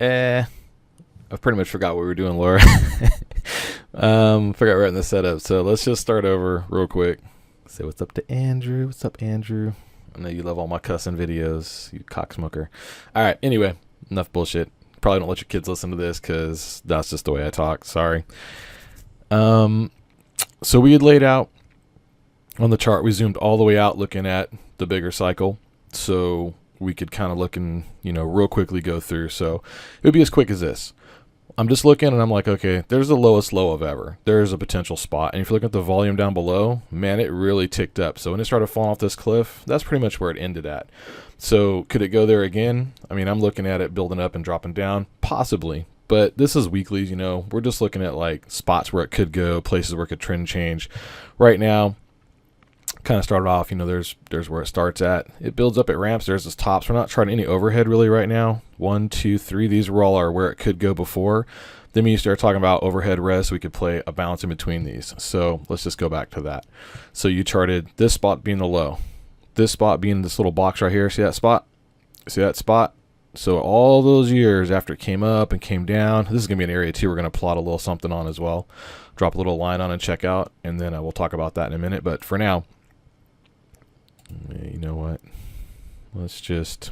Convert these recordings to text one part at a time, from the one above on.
I pretty much forgot what we were doing, Laura. Forgot right in the setup. So let's just start over real quick. Say what's up to Andrew. What's up, Andrew? I know you love all my cussing videos, you cocksmoker. All right. Anyway, enough bullshit. Probably don't let your kids listen to this because that's just the way I talk. Sorry. So we had laid out on the chart. We zoomed all the way out, looking at the bigger cycle, so we could kind of look and real quickly go through. So it would be as quick as this. I'm just looking and I'm like, okay, there's the lowest low of ever. There's a potential spot. And if you look at the volume down below, man, it really ticked up. So when it started falling off this cliff, that's pretty much where it ended at. So could it go there again? I mean, I'm looking at it building up and dropping down, possibly. But this is weeklies, we're just looking at like spots where it could go, places where it could trend change. Right now, kind of started off, there's where it starts at. It builds up, it ramps, there's its tops. We're not trying any overhead really right now. 1, 2, 3, these were all are where it could go before. Then when you start talking about overhead rest, we could play a bounce in between these. So let's just go back to that. So you charted this spot being the low, this spot being this little box right here. See that spot? See that spot? So all those years after it came up and came down, this is going to be an area too we're going to plot a little something on as well. Drop a little line on and check out, and then we'll talk about that in a minute. But for now, you know what? Let's just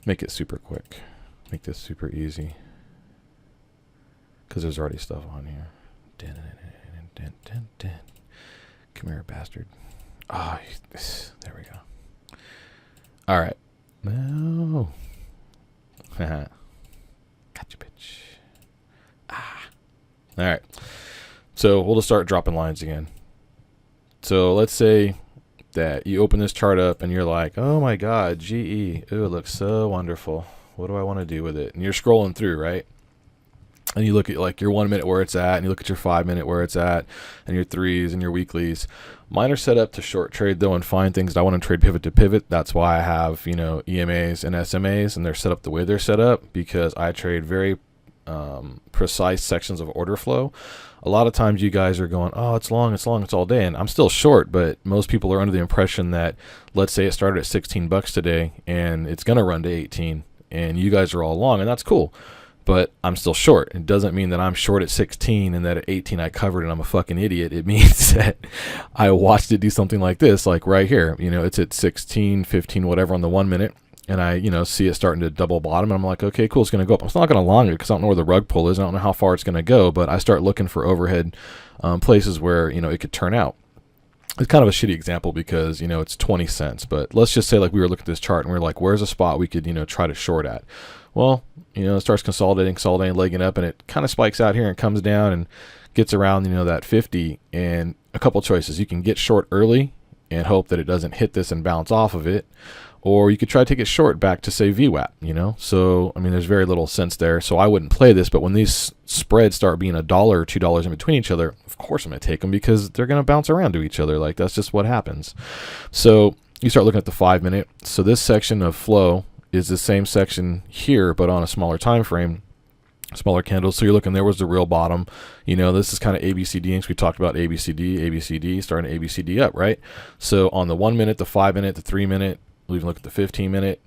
make it super quick. Make this super easy. Because there's already stuff on here. Come here, bastard. Ah, there we go. All right. No. Gotcha, bitch. Ah. All right. So we'll just start dropping lines again. So let's say that you open this chart up and you're like, oh my God, GE. Ooh, it looks so wonderful. What do I want to do with it? And you're scrolling through, right? And you look at like your 1 minute where it's at, and you look at your 5 minute where it's at, and your threes and your weeklies. Mine are set up to short trade though and find things that I want to trade pivot to pivot. That's why I have, EMAs and SMAs, and they're set up the way they're set up because I trade very precise sections of order flow. A lot of times you guys are going, oh, it's long, it's all day. And I'm still short, but most people are under the impression that, let's say it started at $16 today and it's going to run to 18 and you guys are all long, and that's cool. But I'm still short. It doesn't mean that I'm short at 16 and that at 18 I covered and I'm a fucking idiot. It means that I watched it do something like this, like right here. It's at 16, 15, whatever on the 1 minute. And I, see it starting to double bottom. And I'm like, okay, cool, it's going to go up. I'm still not going to long it because I don't know where the rug pull is. I don't know how far it's going to go. But I start looking for overhead places where, it could turn out. It's kind of a shitty example because, it's 20 cents. But let's just say like we were looking at this chart and we are like, where's a spot we could, try to short at? Well, it starts consolidating, legging up, and it kind of spikes out here and comes down and gets around, that 50. And a couple choices. You can get short early and hope that it doesn't hit this and bounce off of it. Or you could try to take it short back to, say, VWAP, So, I mean, there's very little sense there. So I wouldn't play this. But when these spreads start being $1 or $2 in between each other, of course I'm going to take them because they're going to bounce around to each other. Like, that's just what happens. So you start looking at the 5 minute. So this section of flow is the same section here, but on a smaller time frame, smaller candles. So you're looking, there was the real bottom. This is kind of ABCD. We talked about ABCD, starting ABCD up, right? So on the 1 minute, the 5 minute, the 3 minute, we'll even look at the 15 minute.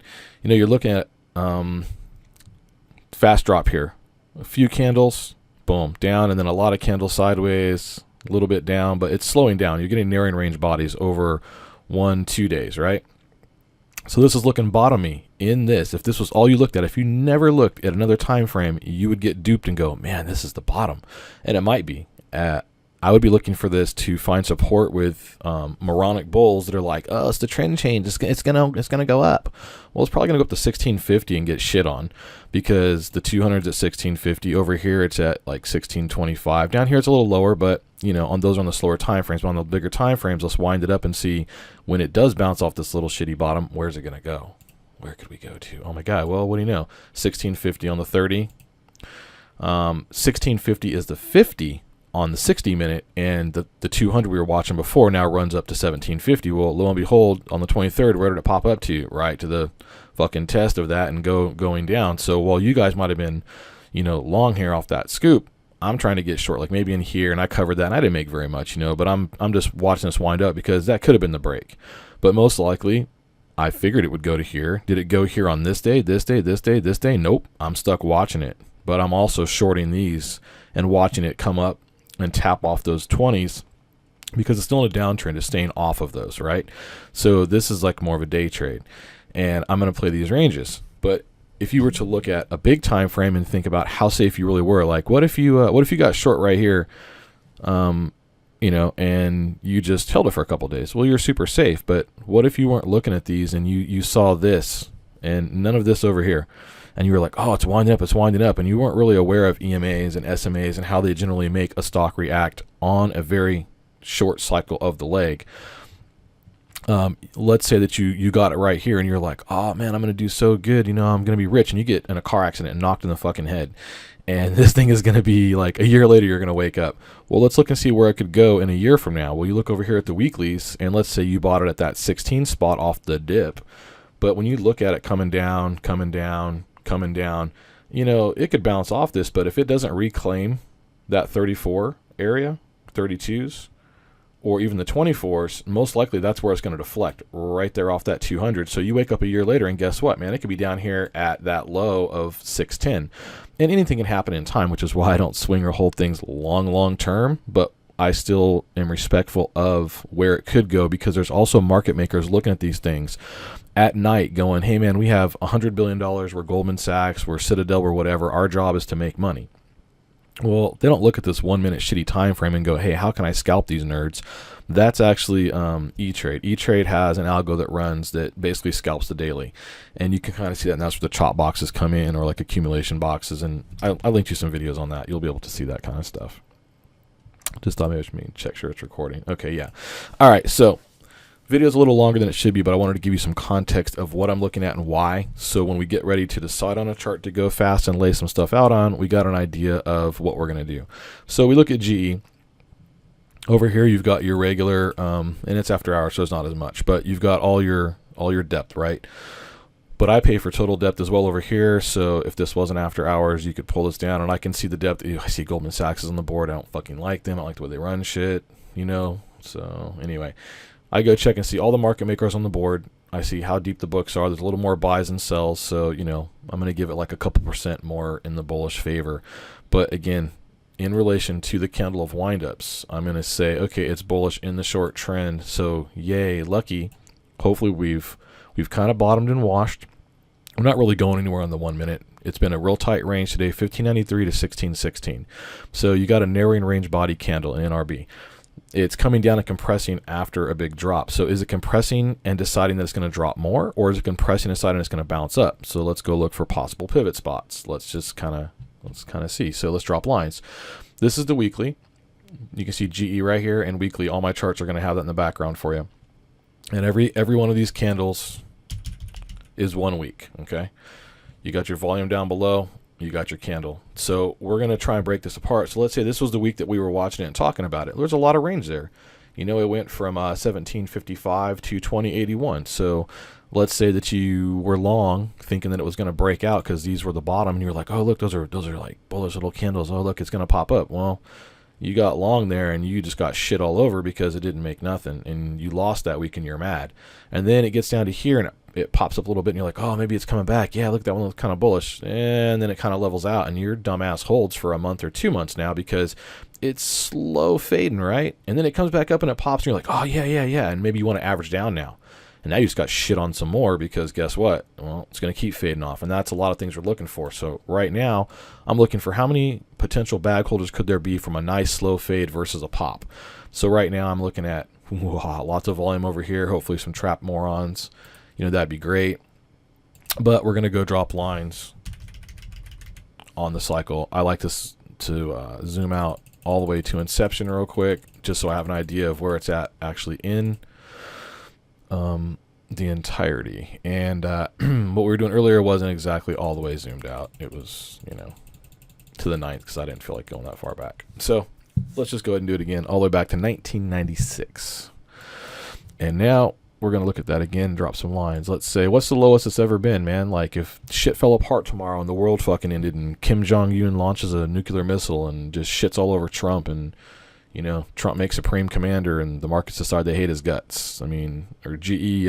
You're looking at fast drop here. A few candles, boom, down, and then a lot of candles sideways, a little bit down, but it's slowing down. You're getting narrowing range bodies over 1-2 days, right? So this is looking bottomy in this. If this was all you looked at, if you never looked at another time frame, you would get duped and go, man, this is the bottom. And it might be. I would be looking for this to find support with moronic bulls that are like, oh, it's the trend change. It's gonna go up. Well, it's probably gonna go up to 1650 and get shit on because the 200's at 1650. Over here, it's at like 1625. Down here, it's a little lower, but on those on the slower time frames. But on the bigger time frames, let's wind it up and see when it does bounce off this little shitty bottom. Where's it gonna go? Where could we go to? Oh my God. Well, what do you know? 1650 on the 30. 1650 is the 50 on the 60 minute, and the 200 we were watching before now runs up to 1750. Well, lo and behold, on the 23rd, where did it pop up to? Right to the fucking test of that and going down. So while you guys might have been, long here off that scoop, I'm trying to get short, like maybe in here, and I covered that, and I didn't make very much, but I'm just watching this wind up because that could have been the break. But most likely, I figured it would go to here. Did it go here on this day, this day, this day, this day? Nope. I'm stuck watching it. But I'm also shorting these and watching it come up and tap off those 20s because it's still in a downtrend. It's staying off of those, right? So this is like more of a day trade. And I'm going to play these ranges. But if you were to look at a big time frame and think about how safe you really were, like what if you got short right here, and you just held it for a couple days? Well, you're super safe. But what if you weren't looking at these and you saw this and none of this over here, and you were like, oh, it's winding up, and you weren't really aware of EMAs and SMAs and how they generally make a stock react on a very short cycle of the leg. Let's say that you got it right here and you're like, oh man, I'm going to do so good. I'm going to be rich. And you get in a car accident and knocked in the fucking head. And this thing is going to be like a year later, you're going to wake up. Well, let's look and see where it could go in a year from now. Well, you look over here at the weeklies and let's say you bought it at that 16 spot off the dip. But when you look at it coming down, it could bounce off this. But if it doesn't reclaim that 34 area, 32s, or even the 24s, most likely that's where it's going to deflect right there off that 200. So you wake up a year later and guess what, man? It could be down here at that low of 610. And anything can happen in time, which is why I don't swing or hold things long term. But I still am respectful of where it could go because there's also market makers looking at these things at night going, hey, man, we have $100 billion. We're Goldman Sachs. We're Citadel. We're whatever. Our job is to make money. Well, they don't look at this 1 minute shitty time frame and go, hey, how can I scalp these nerds? That's actually E-Trade. E-Trade has an algo that runs that basically scalps the daily. And you can kind of see that, and that's where the chop boxes come in, or like accumulation boxes. And I linked you some videos on that. You'll be able to see that kind of stuff. Just thought maybe I should check sure it's recording. Okay, yeah. All right, so video's a little longer than it should be, but I wanted to give you some context of what I'm looking at and why. So when we get ready to decide on a chart to go fast and lay some stuff out on, we got an idea of what we're going to do. So we look at GE. Over here, you've got your regular, and it's after hours, so it's not as much, but you've got all your depth, right? But I pay for total depth as well over here, so if this wasn't after hours, you could pull this down, and I can see the depth. I see Goldman Sachs is on the board. I don't fucking like them. I don't like the way they run shit, So anyway, I go check and see all the market makers on the board. I see how deep the books are. There's a little more buys and sells, so, I'm going to give it like a couple % more in the bullish favor. But again, in relation to the candle of windups, I'm going to say, okay, it's bullish in the short trend, so yay, lucky. Hopefully we've kind of bottomed and washed. I'm not really going anywhere on the 1 minute. It's been a real tight range today, 1593 to 1616. So you got a narrowing range body candle in NRB. It's coming down and compressing after a big drop. So is it compressing and deciding that it's going to drop more, or is it compressing and deciding it's going to bounce up? So let's go look for possible pivot spots. Let's kind of see. So let's drop lines. This is the weekly. You can see GE right here, and weekly. All my charts are going to have that in the background for you. And every one of these candles is 1 week. Okay, you got your volume down below. You got your candle. So we're going to try and break this apart. So let's say this was the week that we were watching it and talking about it. There's a lot of range there. It went from 1755 to 2081. So let's say that you were long thinking that it was going to break out because these were the bottom, and you were like, oh, look, those are like bullish little candles. Oh, look, it's going to pop up. Well, you got long there and you just got shit all over because it didn't make nothing, and you lost that week and you're mad. And then it gets down to here and it pops up a little bit and you're like, oh, maybe it's coming back. Yeah, look, that one looks kind of bullish. And then it kind of levels out and your dumbass holds for a month or 2 months now because it's slow fading, right? And then it comes back up and it pops and you're like, oh, yeah. And maybe you want to average down now. And now you just got shit on some more because guess what? Well, it's going to keep fading off. And that's a lot of things we're looking for. So right now, I'm looking for how many potential bag holders could there be from a nice slow fade versus a pop. So right now, I'm looking at lots of volume over here. Hopefully some trap morons. That'd be great. But we're going to go drop lines on the cycle. I like this to zoom out all the way to inception real quick, just so I have an idea of where it's at actually in the entirety. And what we were doing earlier wasn't exactly all the way zoomed out. It was, to the 9th because I didn't feel like going that far back. So let's just go ahead and do it again all the way back to 1996. And now we're going to look at that again, drop some lines. Let's say, what's the lowest it's ever been, man? Like if shit fell apart tomorrow and the world fucking ended and Kim Jong-un launches a nuclear missile and just shits all over Trump and, Trump makes supreme commander and the markets decide they hate his guts. Or GE,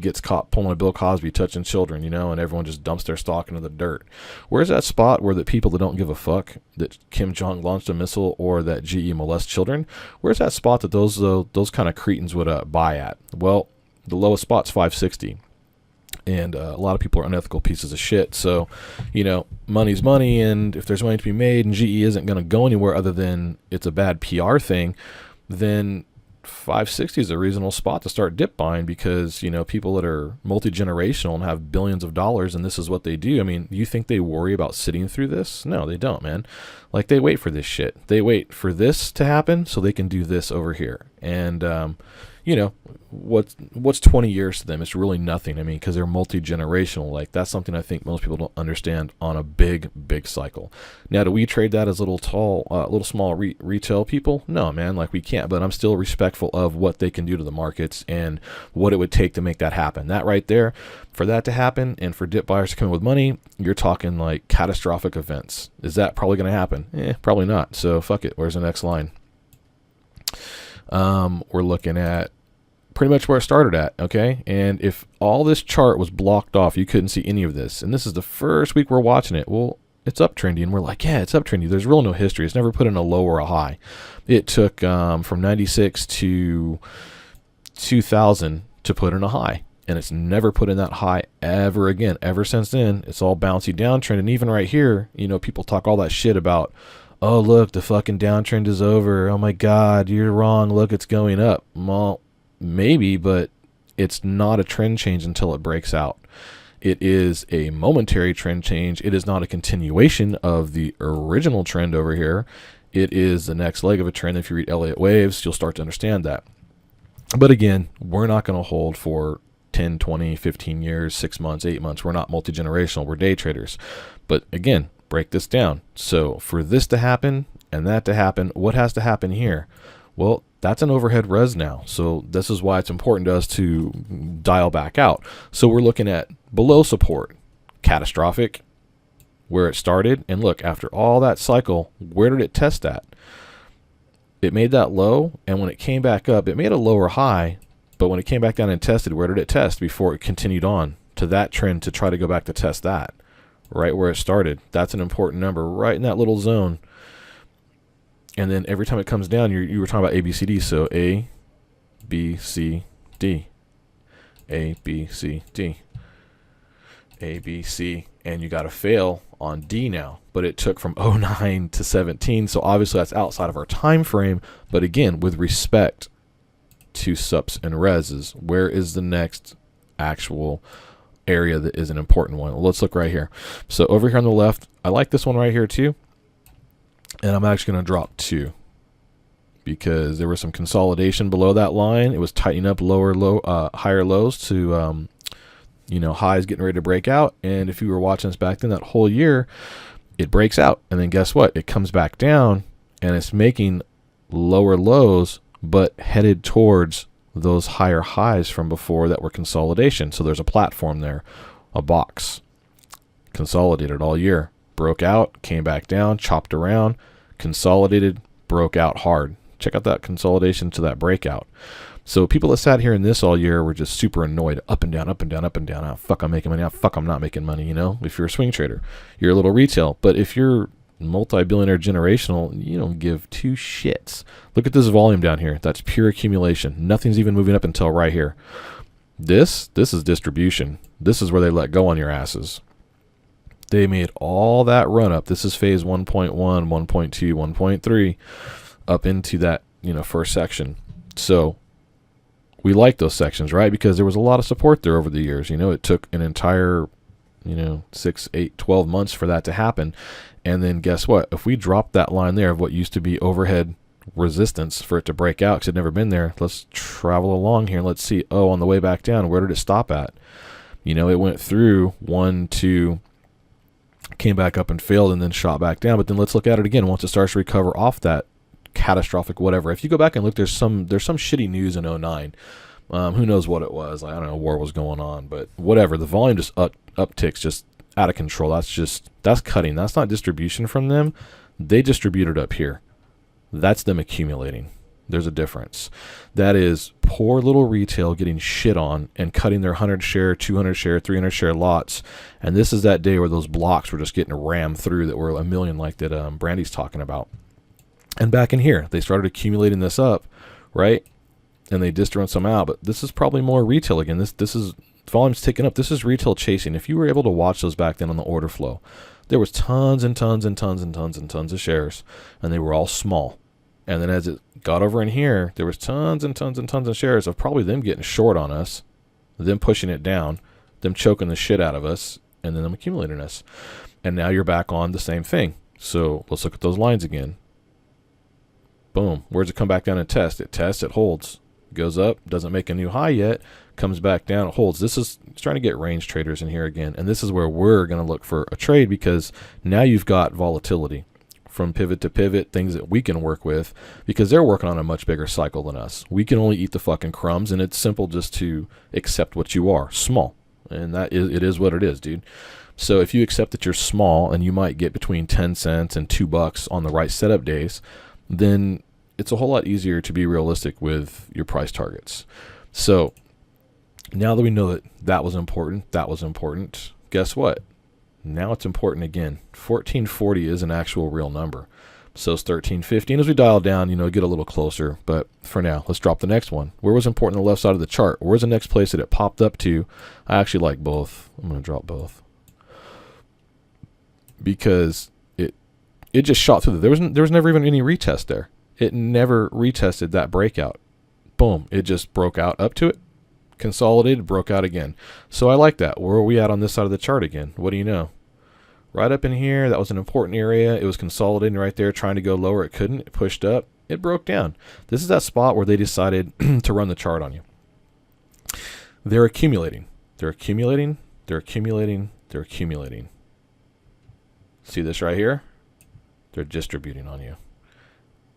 gets caught pulling a Bill Cosby touching children, you know, and everyone just dumps their stock into the dirt. Where's that spot where the people that don't give a fuck that Kim Jong launched a missile or that GE molests children? Where's that spot that those kind of cretins would buy at? Well, the lowest spot's 560. And a lot of people are unethical pieces of shit. So, you know, money's money, and if there's money to be made and GE isn't going to go anywhere other than it's a bad PR thing, then 560 is a reasonable spot to start dip buying, because, you know, people that are multi-generational and have billions of dollars and this is what they do. I mean, you think they worry about sitting through this? No, they don't, man. Like, they wait for this shit. They wait for this to happen so they can do this over here. And, you know, what's 20 years to them? It's really nothing. I mean, because they're multi-generational. Like, that's something I think most people don't understand on a big cycle. Now, do we trade that as little small retail people? No, man, like, we can't. But I'm still respectful of what they can do to the markets and what it would take to make that happen. That right there, for that to happen and for dip buyers to come in with money, you're talking like catastrophic events. Is that probably going to happen? Probably not. So fuck it. Where's the next line? We're looking at pretty much where it started at, okay? And if all this chart was blocked off, you couldn't see any of this. And this is the first week we're watching it. Well, it's uptrendy, and we're like, yeah, it's uptrendy. There's really no history. It's never put in a low or a high. It took from 96 to 2000 to put in a high, and it's never put in that high ever again. Ever since then, it's all bouncy downtrend. And even right here, you know, people talk all that shit about, oh, look, the fucking downtrend is over. Oh my God, you're wrong. Look, it's going up. Well, maybe, but it's not a trend change until it breaks out. It is a momentary trend change. It is not a continuation of the original trend over here. It is the next leg of a trend. If you read Elliott Waves, you'll start to understand that. But again, we're not going to hold for 10, 20, 15 years, 6 months, 8 months. We're not multi-generational. We're day traders. But again, break this down. So for this to happen and that to happen, what has to happen here? Well, that's an overhead res now. So this is why it's important to us to dial back out. So we're looking at below support, catastrophic, where it started. And look, after all that cycle, where did it test at? It made that low, and when it came back up, it made a lower high, but when it came back down and tested, where did it test before it continued on to that trend to try to go back to test that? Right where it started. That's an important number, right in that little zone. And then every time it comes down, you were talking about A, B, C, D. So A, B, C, D. A, B, C, D. A, B, C. And you got to fail on D now. But it took from 09 to 17. So obviously that's outside of our time frame. But again, with respect to sups and reses, where is the next actual area that is an important one? Let's look right here. So over here on the left, I like this one right here too. And I'm actually going to drop 2 because there was some consolidation below that line. It was tightening up higher lows to, you know, highs getting ready to break out. And if you were watching this back then, that whole year, it breaks out. And then guess what? It comes back down and it's making lower lows, but headed towards those higher highs from before that were consolidation. So there's a platform there, a box, consolidated all year. Broke out, came back down, chopped around, consolidated, broke out hard. Check out that consolidation to that breakout. So people that sat here in this all year were just super annoyed, up and down, up and down, up and down. Oh, fuck, I'm making money. Oh, fuck, I'm not making money. You know, if you're a swing trader, you're a little retail. But if you're multi-billionaire generational, you don't give 2 shits. Look at this volume down here. That's pure accumulation. Nothing's even moving up until right here. This is distribution. This is where they let go on your asses. They made all that run up. This is phase 1.1, 1.2, 1.3 up into that, you know, first section. So we like those sections, right? Because there was a lot of support there over the years. You know, it took an entire, you know, 6, 8, 12 months for that to happen. And then guess what? If we drop that line there of what used to be overhead resistance for it to break out because it had never been there, let's travel along here and let's see, oh, on the way back down, where did it stop at? You know, it went through 1, 2, came back up and failed and then shot back down. But then let's look at it again once it starts to recover off that catastrophic whatever. If you go back and look, there's some shitty news in 09. Who knows what it was? Like, I don't know, war was going on, but whatever. The volume just upticks just out of control. That's cutting. That's not distribution from them. They distributed up here. That's them accumulating. There's a difference. That is poor little retail getting shit on and cutting their 100 share, 200 share, 300 share lots. And this is that day where those blocks were just getting rammed through that were a million, like that Brandy's talking about. And back in here, they started accumulating this up, right? And they just run some out. But this is probably more retail again. This is volume's ticking up. This is retail chasing. If you were able to watch those back then on the order flow, there was tons and tons and tons and tons and tons of shares, and they were all small. And then as it got over in here, there was tons and tons and tons of shares of probably them getting short on us, them pushing it down, them choking the shit out of us, and then them accumulating us. And now you're back on the same thing. So let's look at those lines again. Boom. Where does it come back down and test? It tests, it holds. Goes up, doesn't make a new high yet, comes back down, it holds. This is trying to get range traders in here again. And this is where we're going to look for a trade, because now you've got volatility from pivot to pivot, things that we can work with, because they're working on a much bigger cycle than us. We can only eat the fucking crumbs, and it's simple just to accept what you are, small. And it is what it is, dude. So if you accept that you're small and you might get between 10 cents and $2 on the right setup days, then it's a whole lot easier to be realistic with your price targets. So now that we know that that was important, guess what? Now it's important again. 1440 is an actual real number. So it's 1350. And as we dial down, get a little closer. But for now, let's drop the next one. Where was important on the left side of the chart? Where's the next place that it popped up to? I actually like both. I'm going to drop both, because it just shot through. There was never even any retest there. It never retested that breakout. Boom. It just broke out up to it, consolidated, broke out again. So I like that. Where are we at on this side of the chart again? What do you know? Right up in here, that was an important area. It was consolidating right there, trying to go lower. It couldn't. It pushed up. It broke down. This is that spot where they decided to run the chart on you. They're accumulating. They're accumulating. They're accumulating. They're accumulating. See this right here? They're distributing on you.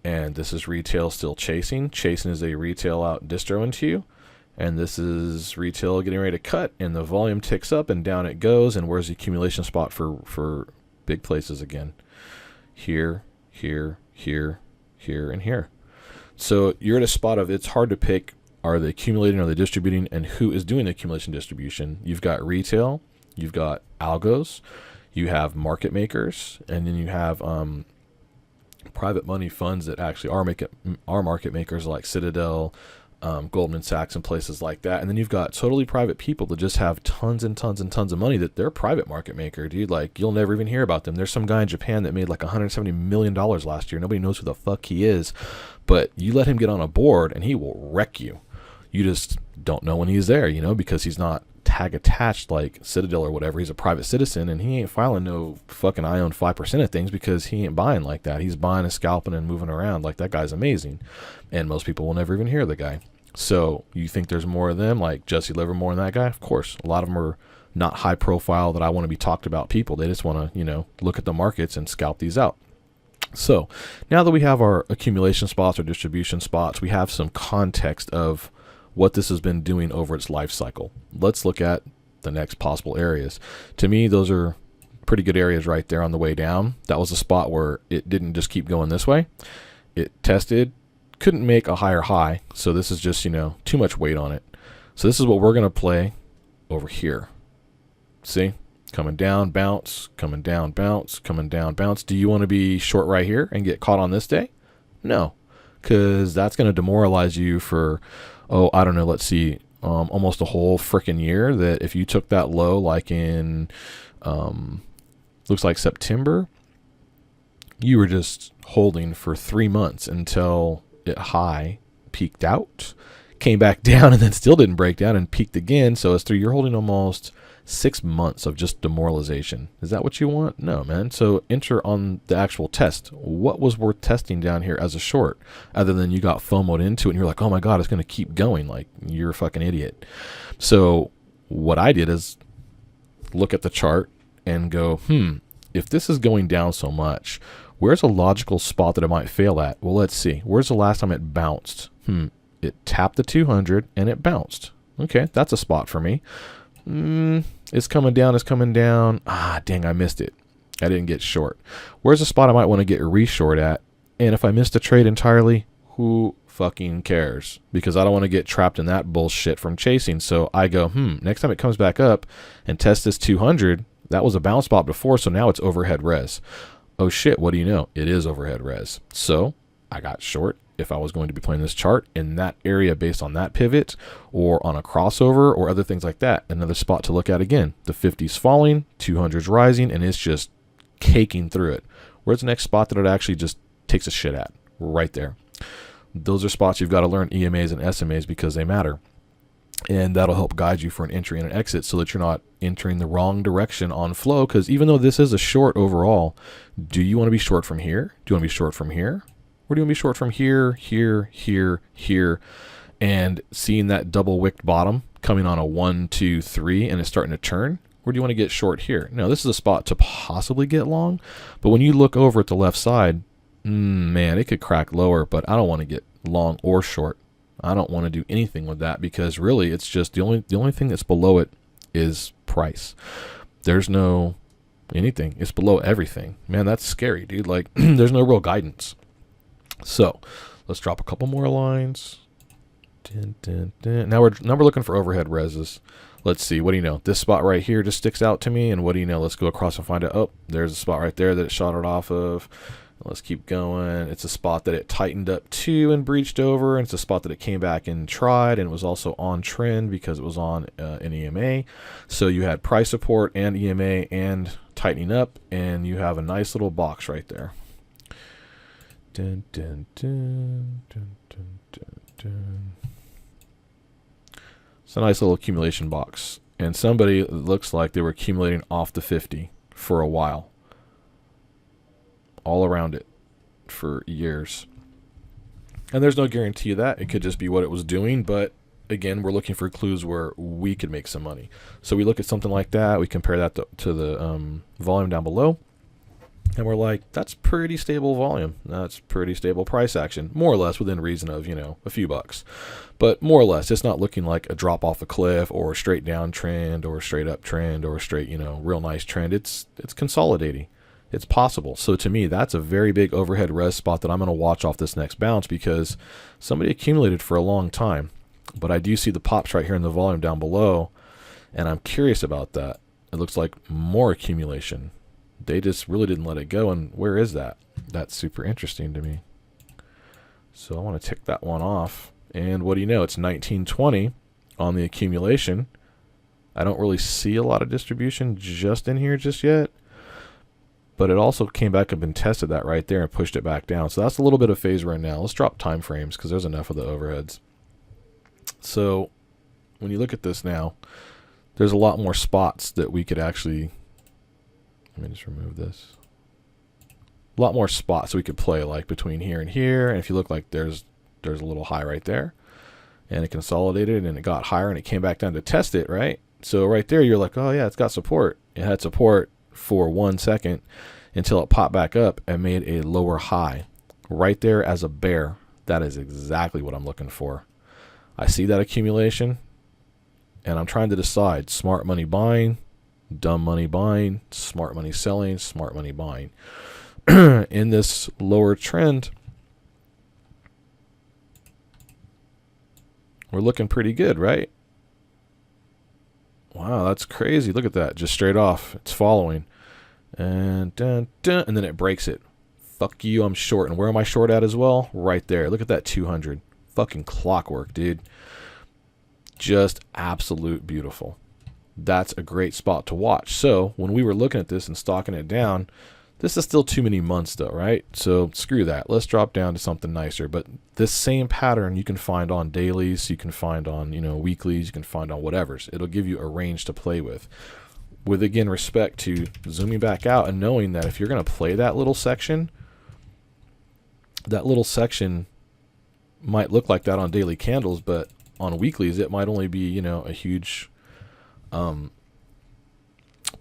And this is retail still chasing. Chasing is a retail out distro into you. And this is retail getting ready to cut. And the volume ticks up and down it goes. And where's the accumulation spot for big places again? Here, here, here, here, and here. So you're at a spot of, it's hard to pick, are they accumulating, are they distributing, and who is doing the accumulation distribution? You've got retail, you've got algos, you have market makers, and then you have private money funds that actually are market makers, like Citadel, Goldman Sachs, and places like that. And then you've got totally private people that just have tons and tons and tons of money that they're a private market maker, dude. Like, you'll never even hear about them. There's some guy in Japan that made like $170 million last year. Nobody knows who the fuck he is, but you let him get on a board and he will wreck you. You just don't know when he's there, because he's not tag attached like Citadel or whatever. He's a private citizen, and he ain't filing no fucking I own 5% of things, because he ain't buying like that. He's buying and scalping and moving around. Like, that guy's amazing, and most people will never even hear of the guy. So you think there's more of them, like Jesse Livermore and that guy? Of course. A lot of them are not high profile that I want to be talked about people. They just want to, look at the markets and scalp these out. So now that we have our accumulation spots or distribution spots, we have some context of what this has been doing over its life cycle. Let's look at the next possible areas. To me, those are pretty good areas right there on the way down. That was a spot where it didn't just keep going this way. It tested, couldn't make a higher high. So this is just, too much weight on it. So this is what we're going to play over here. See? Coming down, bounce, coming down, bounce, coming down, bounce. Do you want to be short right here and get caught on this day? No, because that's going to demoralize you for, I don't know, let's see, almost a whole freaking year. That if you took that low, like in, looks like September, you were just holding for 3 months until it high peaked out, came back down, and then still didn't break down and peaked again. So you're holding almost 6 months of just demoralization. Is that what you want? No, man. So enter on the actual test. What was worth testing down here as a short, other than you got FOMO'd into it and you're like, oh my God, it's going to keep going. Like, you're a fucking idiot. So what I did is look at the chart and go, if this is going down so much, where's a logical spot that it might fail at? Well, let's see. Where's the last time it bounced? It tapped the 200 and it bounced. Okay, that's a spot for me. It's coming down, it's coming down. Dang, I missed it. I didn't get short. Where's a spot I might want to get re-short at? And if I missed a trade entirely, who fucking cares? Because I don't want to get trapped in that bullshit from chasing. So I go, next time it comes back up and test this 200, that was a bounce spot before, so now it's overhead res. Oh shit, what do you know? It is overhead res. So I got short if I was going to be playing this chart in that area based on that pivot or on a crossover or other things like that. Another spot to look at again. The 50's falling, 200's rising, and it's just caking through it. Where's the next spot that it actually just takes a shit at? Right there. Those are spots you've got to learn EMAs and SMAs because they matter. And that'll help guide you for an entry and an exit so that you're not entering the wrong direction on flow. Because even though this is a short overall, do you want to be short from here? Do you want to be short from here? Or do you want to be short from here, here, here, here, and seeing that double wicked bottom coming on a 1, 2, 3, and it's starting to turn? Or do you want to get short here? Now, this is a spot to possibly get long, but when you look over at the left side, man, it could crack lower, but I don't want to get long or short. I don't want to do anything with that because really it's just the only thing that's below it is price. There's no anything. It's below everything. Man, that's scary, dude. Like, there's no real guidance. So let's drop a couple more lines. Now we're looking for overhead reses. Let's see. What do you know? This spot right here just sticks out to me. And what do you know? Let's go across and find out. Oh, there's a spot right there that it shot it off of. Let's keep going. It's a spot that it tightened up to and breached over. And it's a spot that it came back and tried. And it was also on trend because it was on an EMA. So you had price support and EMA and tightening up. And you have a nice little box right there. Dun, dun, dun, dun, dun, dun, dun. It's a nice little accumulation box. And somebody, it looks like they were accumulating off the 50 for a while. All around it for years. And there's no guarantee of that. It could just be what it was doing. But again, we're looking for clues where we could make some money. So we look at something like that. We compare that to the volume down below. And we're like, that's pretty stable volume. That's pretty stable price action. More or less within reason of, a few bucks. But more or less, it's not looking like a drop off a cliff or a straight down trend or a straight up trend or a straight, real nice trend. It's consolidating. It's possible. So to me, that's a very big overhead res spot that I'm going to watch off this next bounce because somebody accumulated for a long time. But I do see the pops right here in the volume down below. And I'm curious about that. It looks like more accumulation. They just really didn't let it go. And where is that? That's super interesting to me. So I want to tick that one off. And what do you know? It's 1920 on the accumulation. I don't really see a lot of distribution just in here just yet. But it also came back up and tested that right there and pushed it back down. So that's a little bit of phase right now. Let's drop time frames because there's enough of the overheads. So when you look at this now, there's a lot more spots that we could actually... Let me just remove this. A lot more spots we could play like between here and here. And if you look like there's a little high right there. And it consolidated and it got higher and it came back down to test it, right? So right there you're like, oh yeah, it's got support. It had support for 1 second until it popped back up and made a lower high. Right there as a bear. That is exactly what I'm looking for. I see that accumulation and I'm trying to decide smart money buying, dumb money buying, smart money selling, smart money buying. In this lower trend, we're looking pretty good, right? Wow, that's crazy. Look at that. Just straight off. It's following. And dun, dun, and then it breaks it. Fuck you, I'm short. And where am I short at as well? Right there. Look at that 200. Fucking clockwork, dude. Just absolute beautiful. That's a great spot to watch. So when we were looking at this and stocking it down, this is still too many months though, right? So screw that. Let's drop down to something nicer. But this same pattern you can find on dailies, you can find on, weeklies, you can find on whatever's. It'll give you a range to play with. With, again, respect to zooming back out and knowing that if you're going to play that little section might look like that on daily candles, but on weeklies it might only be, a huge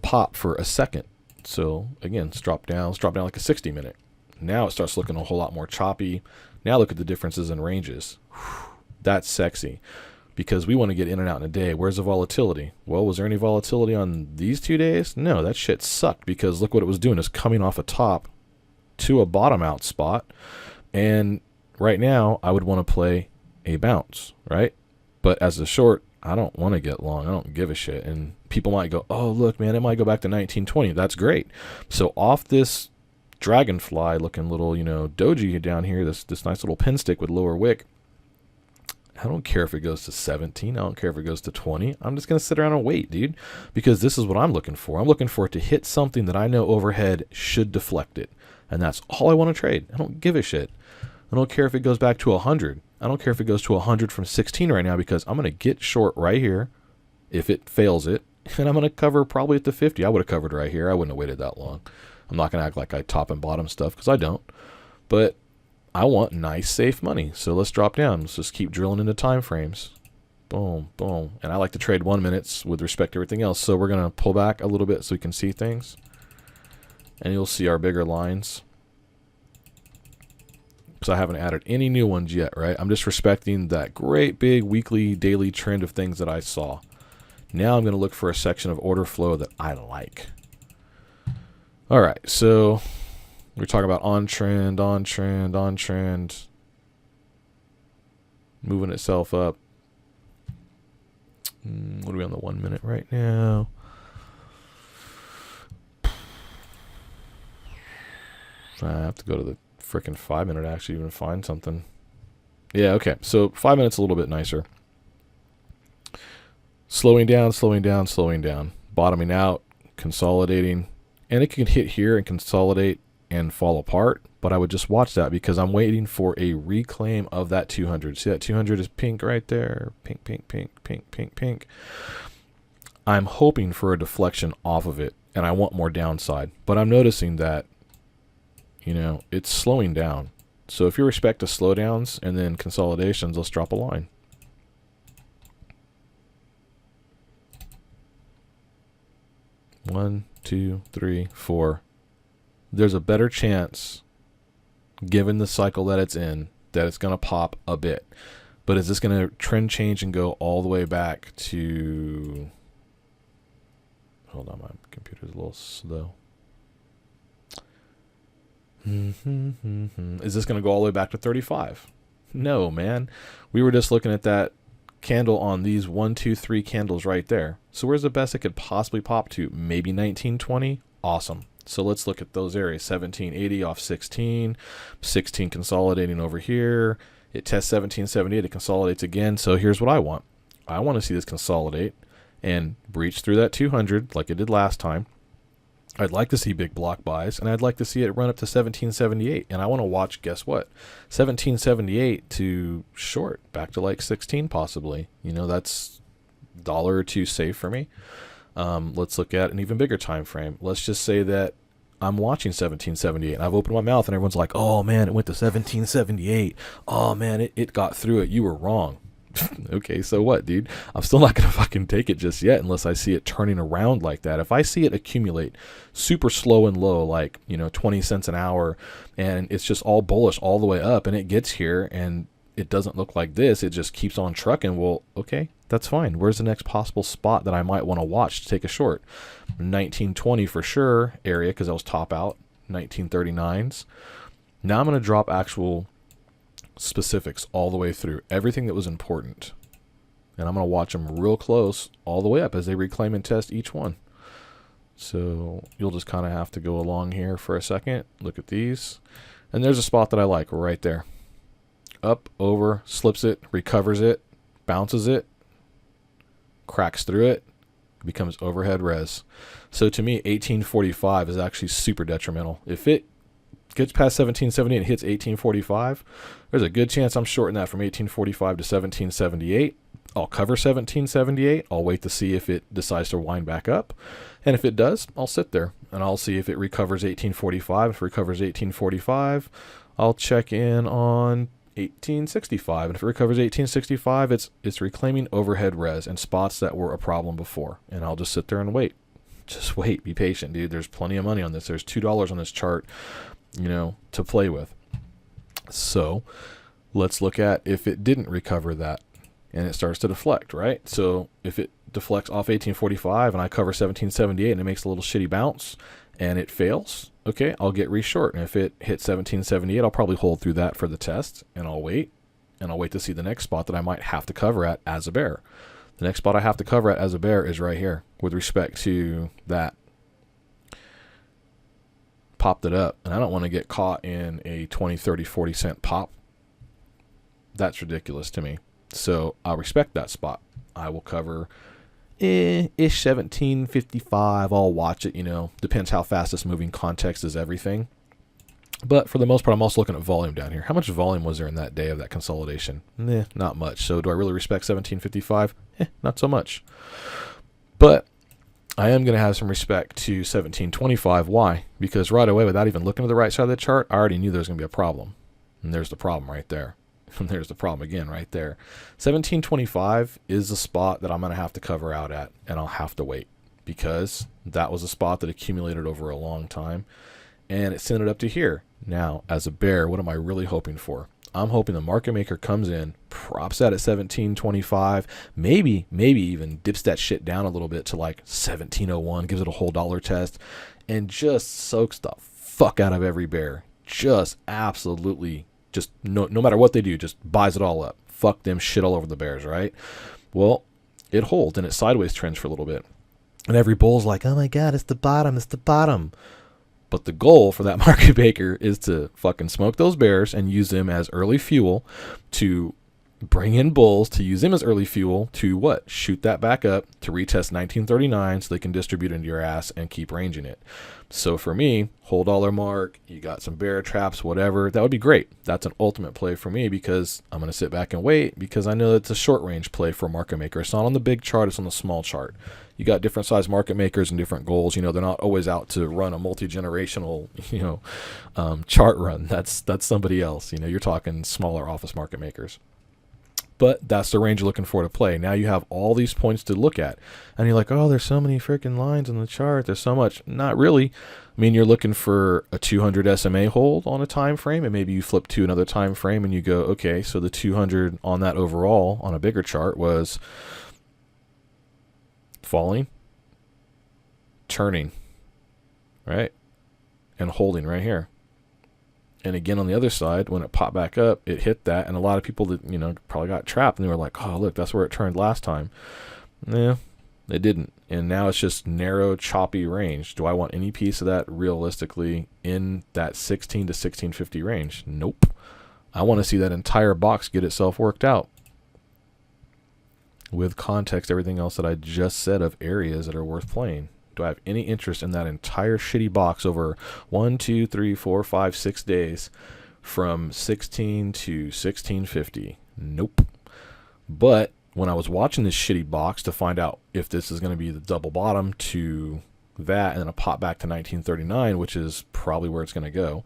pop for a second. So again, let's drop down like a 60-minute. Now it starts looking a whole lot more choppy. Now look at the differences in ranges. Whew, that's sexy because we want to get in and out in a day. Where's the volatility? Well, was there any volatility on these 2 days? No, that shit sucked because look what it was doing. It's coming off a top to a bottom out spot and right now I would want to play a bounce, right? But as a short, I don't want to get long. I don't give a shit. And people might go, oh, look, man, it might go back to 1920. That's great. So off this dragonfly looking little, doji down here, this nice little pin stick with lower wick, I don't care if it goes to 17. I don't care if it goes to 20. I'm just going to sit around and wait, dude, because this is what I'm looking for. I'm looking for it to hit something that I know overhead should deflect it. And that's all I want to trade. I don't give a shit. I don't care if it goes back to 100. I don't care if it goes to 100 from 16 right now, because I'm going to get short right here if it fails it. And I'm going to cover probably at the 50. I would have covered right here. I wouldn't have waited that long. I'm not going to act like I top and bottom stuff, because I don't. But I want nice, safe money. So let's drop down. Let's just keep drilling into time frames. Boom, boom. And I like to trade 1 minutes with respect to everything else. So we're going to pull back a little bit so we can see things. And you'll see our bigger lines. Because I haven't added any new ones yet, right? I'm just respecting that great big weekly, daily trend of things that I saw. Now I'm going to look for a section of order flow that I like. All right, so we're talking about on trend, on trend, on trend, moving itself up. What are we on the 1 minute right now? I have to go to the frickin' 5 minute to actually even find something. Yeah, okay, so 5 minutes a little bit nicer. Slowing down, slowing down, slowing down. Bottoming out, consolidating. And it can hit here and consolidate and fall apart, but I would just watch that because I'm waiting for a reclaim of that 200. See that 200 is pink right there? Pink, pink, pink, pink, pink, pink. I'm hoping for a deflection off of it, and I want more downside. But I'm noticing that, it's slowing down. So if you respect to slowdowns and then consolidations, let's drop a line. One, two, three, four. There's a better chance, given the cycle that it's in, that it's going to pop a bit. But is this going to trend change and go all the way back to... Hold on, my computer's a little slow. Is this going to go all the way back to 35? No, man. We were just looking at that candle on these 1, 2, 3 candles right there. So where's the best it could possibly pop to? Maybe 1920? Awesome. So let's look at those areas. 1780 off 16. 16 consolidating over here. It tests 1778. It consolidates again. So here's what I want. I want to see this consolidate and breach through that 200 like it did last time. I'd like to see big block buys, and I'd like to see it run up to 1778. And I want to watch, guess what? 1778 to short, back to like 16 possibly. That's $1 or $2 safe for me. Let's look at an even bigger time frame. Let's just say that I'm watching 1778, and I've opened my mouth, and everyone's like, oh, man, it went to 1778. Oh, man, it got through it. You were wrong. Okay, so what, dude? I'm still not going to fucking take it just yet unless I see it turning around like that. If I see it accumulate super slow and low, like, 20 cents an hour, and it's just all bullish all the way up, and it gets here, and it doesn't look like this, it just keeps on trucking, well, okay, that's fine. Where's the next possible spot that I might want to watch to take a short? 1920 for sure area, because that was top out. 1939s. Now I'm going to drop actual specifics all the way through, everything that was important, and I'm going to watch them real close all the way up as they reclaim and test each one. So you'll just kind of have to go along here for a second, look at these, and there's a spot that I like right there. Up, over, slips it, recovers it, bounces it, cracks through it, becomes overhead res. So to me, 1845 is actually super detrimental. If it gets past 1778 and hits 1845, there's a good chance I'm shorting that from 1845 to 1778. I'll cover 1778. I'll wait to see if it decides to wind back up. And if it does, I'll sit there and I'll see if it recovers 1845. If it recovers 1845, I'll check in on 1865. And if it recovers 1865, it's reclaiming overhead res and spots that were a problem before. And I'll just sit there and wait. Just wait. Be patient, dude. There's plenty of money on this. There's $2 on this chart, to play with. So let's look at if it didn't recover that and it starts to deflect, right? So if it deflects off 1845 and I cover 1778 and it makes a little shitty bounce and it fails, okay, I'll get reshort. And if it hits 1778, I'll probably hold through that for the test, and I'll wait to see the next spot that I might have to cover at as a bear. The next spot I have to cover at as a bear is right here with respect to that. Popped it up, and I don't want to get caught in a 20, 30, 40 cent pop. That's ridiculous to me. So I'll respect that spot. I will cover ish 1755. I'll watch it, depends how fast it's moving. Context is everything. But for the most part, I'm also looking at volume down here. How much volume was there in that day of that consolidation? Not much. So do I really respect 1755? Not so much. But I am going to have some respect to 1725. Why? Because right away, without even looking to the right side of the chart, I already knew there was going to be a problem. And there's the problem right there. And there's the problem again right there. 1725 is the spot that I'm going to have to cover out at, and I'll have to wait, because that was a spot that accumulated over a long time, and it sent it up to here. Now, as a bear, what am I really hoping for? I'm hoping the market maker comes in, props that at 1725, maybe even dips that shit down a little bit to like 1701, gives it a whole dollar test, and just soaks the fuck out of every bear. Just absolutely, just no matter what they do, just buys it all up. Fuck them, shit all over the bears, right? Well, it holds, and it sideways trends for a little bit. And every bull's like, oh my God, it's the bottom, it's the bottom. But the goal for that market maker is to fucking smoke those bears and use them as early fuel to bring in bulls, to use them as early fuel to what? Shoot that back up to retest 1939 so they can distribute into your ass and keep ranging it. So for me, whole dollar mark, you got some bear traps, whatever, that would be great. That's an ultimate play for me, because I'm going to sit back and wait, because I know it's a short range play for a market maker. It's not on the big chart, it's on the small chart. You got different size market makers and different goals. They're not always out to run a multi-generational, chart run. That's somebody else. You're talking smaller office market makers. But that's the range you're looking for to play. Now you have all these points to look at. And you're like, oh, there's so many freaking lines on the chart. There's so much. Not really. I mean, you're looking for a 200 SMA hold on a time frame, and maybe you flip to another time frame and you go, okay, so the 200 on that overall on a bigger chart was falling, turning, right? And holding right here. And again, on the other side, when it popped back up, it hit that. And a lot of people that, probably got trapped, and they were like, oh, look, that's where it turned last time. Yeah, it didn't. And now it's just narrow, choppy range. Do I want any piece of that realistically in that 16 to 1650 range? Nope. I want to see that entire box get itself worked out with context, everything else that I just said of areas that are worth playing. Do I have any interest in that entire shitty box over 1, 2, 3, 4, 5, 6 days from 16 to 1650? Nope. But when I was watching this shitty box to find out if this is going to be the double bottom to that and then a pop back to 1939, which is probably where it's going to go,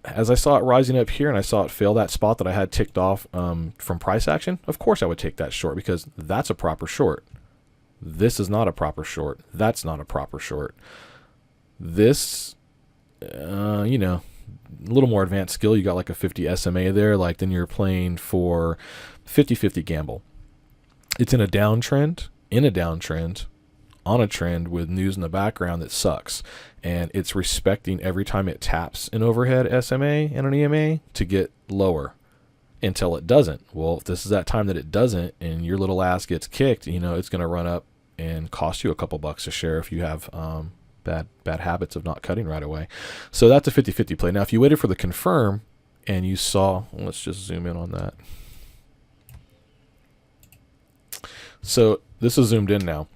as I saw it rising up here and I saw it fail that spot that I had ticked off from price action, of course I would take that short, because that's a proper short. This is not a proper short. That's not a proper short. This, a little more advanced skill. You got like a 50 SMA there. Like then you're playing for 50-50 gamble. It's in a downtrend, on a trend with news in the background that sucks. And it's respecting every time it taps an overhead SMA and an EMA to get lower until it doesn't. Well, if this is that time that it doesn't and your little ass gets kicked, it's going to run up and cost you a couple bucks a share if you have bad habits of not cutting right away. So that's a 50-50 play. Now, if you waited for the confirm and you saw, let's just zoom in on that. So this is zoomed in now.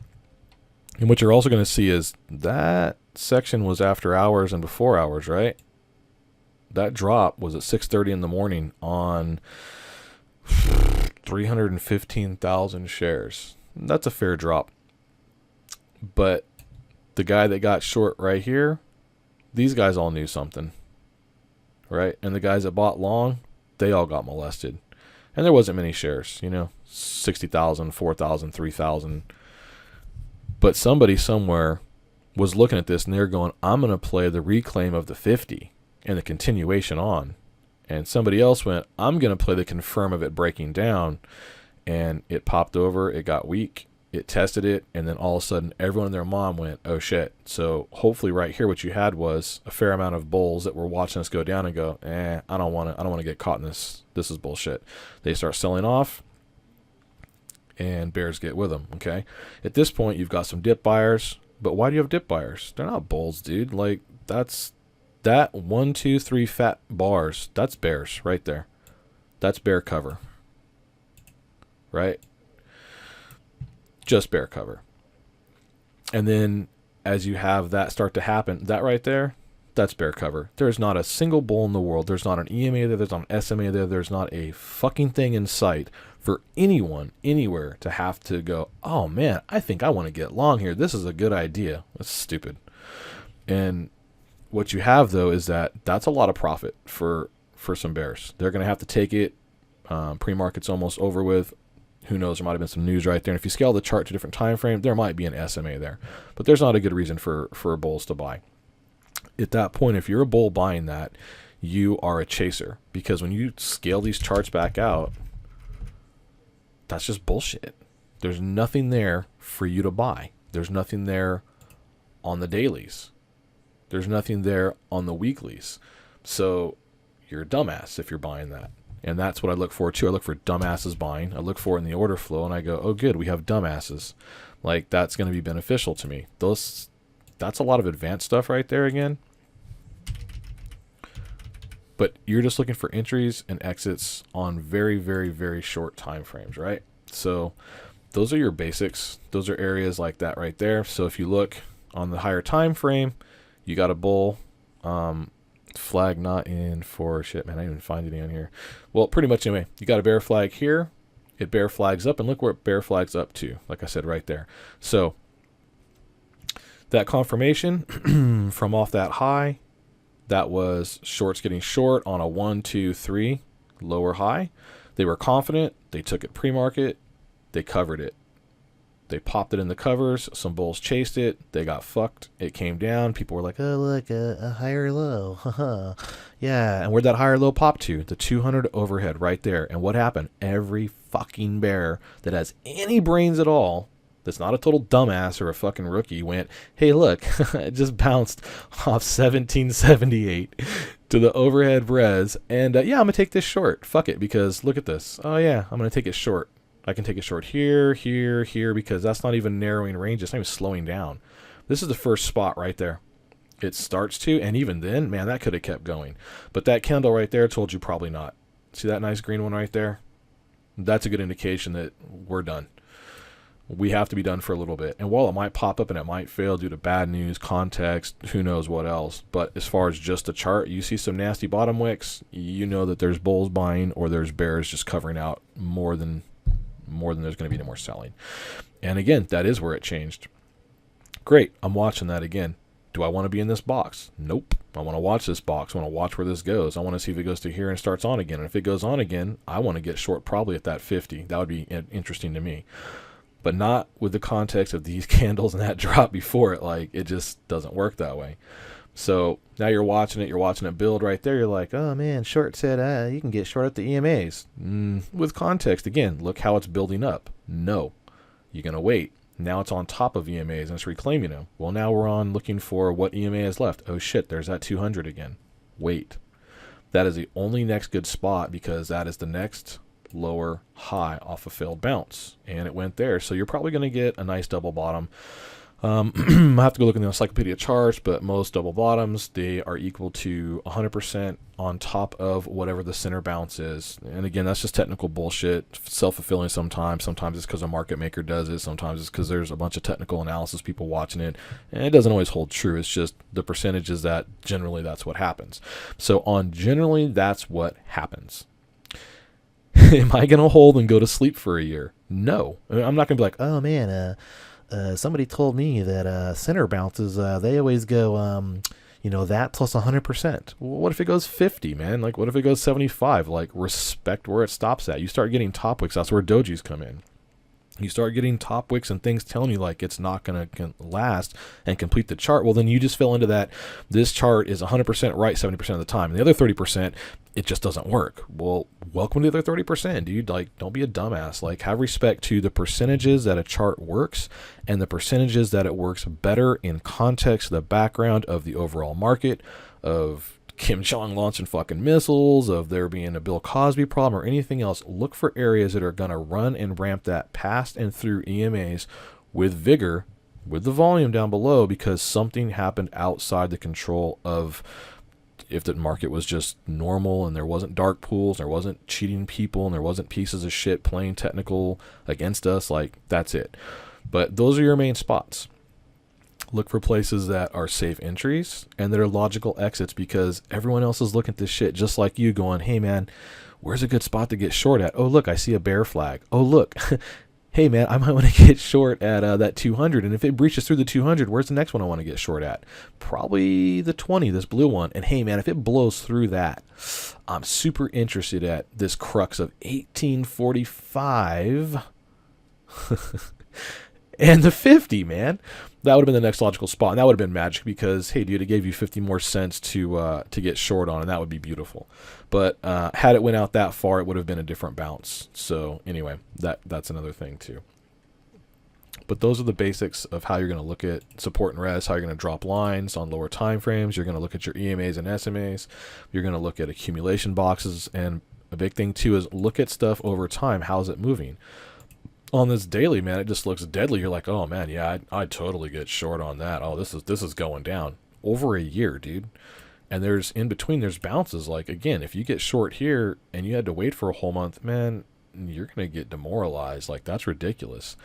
And what you're also going to see is that section was after hours and before hours, right? That drop was at 6:30 in the morning on 315,000 shares. That's a fair drop. But the guy that got short right here, these guys all knew something, right? And the guys that bought long, they all got molested. And there wasn't many shares, 60,000, 4,000, 3,000. But somebody somewhere was looking at this and they're going, I'm going to play the reclaim of the 50 and the continuation on. And somebody else went, I'm going to play the confirm of it breaking down. And it popped over. It got weak. it tested it, and then all of a sudden everyone and their mom went, oh shit. So hopefully right here what you had was a fair amount of bulls that were watching us go down and go, I don't want to get caught in this. This is bullshit. They start selling off, and bears get with them. Okay, at this point you've got some dip buyers, but why do you have dip buyers? They're not bulls, dude. Like that 1, 2, 3 fat bars, that's bears right there. That's bear cover, right? Just bear cover. And then as you have that start to happen, that right there, that's bear cover. There's not a single bull in the world. There's not an EMA there. There's not an SMA there. There's not a fucking thing in sight for anyone anywhere to have to go, oh man, I think I want to get long here. This is a good idea. That's stupid. And what you have though is that's a lot of profit for some bears. They're going to have to take it. Pre-market's almost over with. Who knows, there might have been some news right there. And if you scale the chart to different time frame, there might be an SMA there. But there's not a good reason for bulls to buy. At that point, if you're a bull buying that, you are a chaser. Because when you scale these charts back out, that's just bullshit. There's nothing there for you to buy. There's nothing there on the dailies. There's nothing there on the weeklies. So you're a dumbass if you're buying that. And that's what I look for too. I look for dumbasses buying. I look for it in the order flow, and I go, oh good, we have dumbasses. Like, that's going to be beneficial to me. That's a lot of advanced stuff right there again. But you're just looking for entries and exits on very, very, very short time frames, right? So those are your basics. Those are areas like that right there. So if you look on the higher time frame, you got a bull. Flag not in for shit, man. I didn't even find any on here. Well, pretty much anyway, you got a bear flag here. It bear flags up, and look where it bear flags up to. Like I said, right there. So that confirmation from off that high, that was shorts getting short on a 1, 2, 3 lower high. They were confident. They took it pre-market. They covered it. They popped it in the covers. Some bulls chased it. They got fucked. It came down. People were like, oh, look, a higher low. Yeah. And where'd that higher low pop to? The 200 overhead right there. And what happened? Every fucking bear that has any brains at all, that's not a total dumbass or a fucking rookie, went, hey, look, it just bounced off 1778 to the overhead res. And yeah, I'm going to take this short. Fuck it, because look at this. Oh, yeah, I'm going to take it short. I can take it short here, here, here, because that's not even narrowing range. It's not even slowing down. This is the first spot right there. It starts to, and even then, man, that could have kept going. But that candle right there told you probably not. See that nice green one right there? That's a good indication that we're done. We have to be done for a little bit. And while it might pop up and it might fail due to bad news, context, who knows what else. But as far as just the chart, you see some nasty bottom wicks, you know that there's bulls buying or there's bears just covering out more than there's going to be any more selling. And again, that is where it changed. Great. I'm watching that again. Do I want to be in this box? Nope. I want to watch this box. I want to watch where this goes. I want to see if it goes to here and starts on again. And if it goes on again, I want to get short probably at that 50. That would be interesting to me. But not with the context of these candles and that drop before it. Like, it just doesn't work that way. So now you're watching it build right there. You're like, oh man, short said you can get short at the EMAs. With context, again, look how it's building up. No, you're going to wait. Now it's on top of EMAs and it's reclaiming them. Well, now we're on looking for what EMA is left. Oh shit, there's that 200 again. Wait. That is the only next good spot because that is the next lower high off a failed bounce. And it went there. So you're probably going to get a nice double bottom. I have to go look in the encyclopedia charts, but most double bottoms, they are equal to 100% on top of whatever the center bounce is. And again, that's just technical bullshit, self-fulfilling sometimes. Sometimes it's because a market maker does it. Sometimes it's because there's a bunch of technical analysis people watching it. And it doesn't always hold true. It's just the percentages that generally that's what happens. So on generally, that's what happens. Am I going to hold and go to sleep for a year? No. I'm not going to be like, oh man, somebody told me that center bounces, they always go, that plus 100%. Well, what if it goes 50, man? Like, what if it goes 75? Like, respect where it stops at. You start getting top wicks. That's where dojis come in. You start getting top wicks and things telling you like it's not going to last and complete the chart. Well, then you just fell into that. This chart is 100% right 70% of the time. And the other 30%, it just doesn't work. Well, welcome to the other 30%, dude. Like, don't be a dumbass. Like, have respect to the percentages that a chart works and the percentages that it works better in context, the background of the overall market, of Kim Jong launching fucking missiles, of there being a Bill Cosby problem or anything else. Look for areas that are going to run and ramp that past and through EMAs with vigor, with the volume down below, because something happened outside the control of, if the market was just normal and there wasn't dark pools, there wasn't cheating people, and there wasn't pieces of shit playing technical against us, like, that's it. But those are your main spots. Look for places that are safe entries and that are logical exits, because everyone else is looking at this shit just like you, going, hey man, where's a good spot to get short at? Oh look, I see a bear flag. Oh look, hey man, I might want to get short at that 200, and if it breaches through the 200, where's the next one I want to get short at? Probably the 20, this blue one. And hey man, if it blows through that, I'm super interested at this crux of 1845 and the 50, man. That would have been the next logical spot, and that would have been magic, because hey dude, it gave you 50 more cents to get short on, and that would be beautiful. But had it went out that far, it would have been a different bounce. So anyway, that's another thing too. But those are the basics of how you're going to look at support and res, how you're going to drop lines on lower time frames. You're going to look at your EMAs and SMAs. You're going to look at accumulation boxes, and a big thing too is look at stuff over time. How's it moving? On this daily, man, it just looks deadly. You're like, oh man, yeah, I'd totally get short on that. Oh, this is going down over a year, dude. And there's in between, there's bounces. Like, again, if you get short here and you had to wait for a whole month, man, you're gonna get demoralized. Like, that's ridiculous.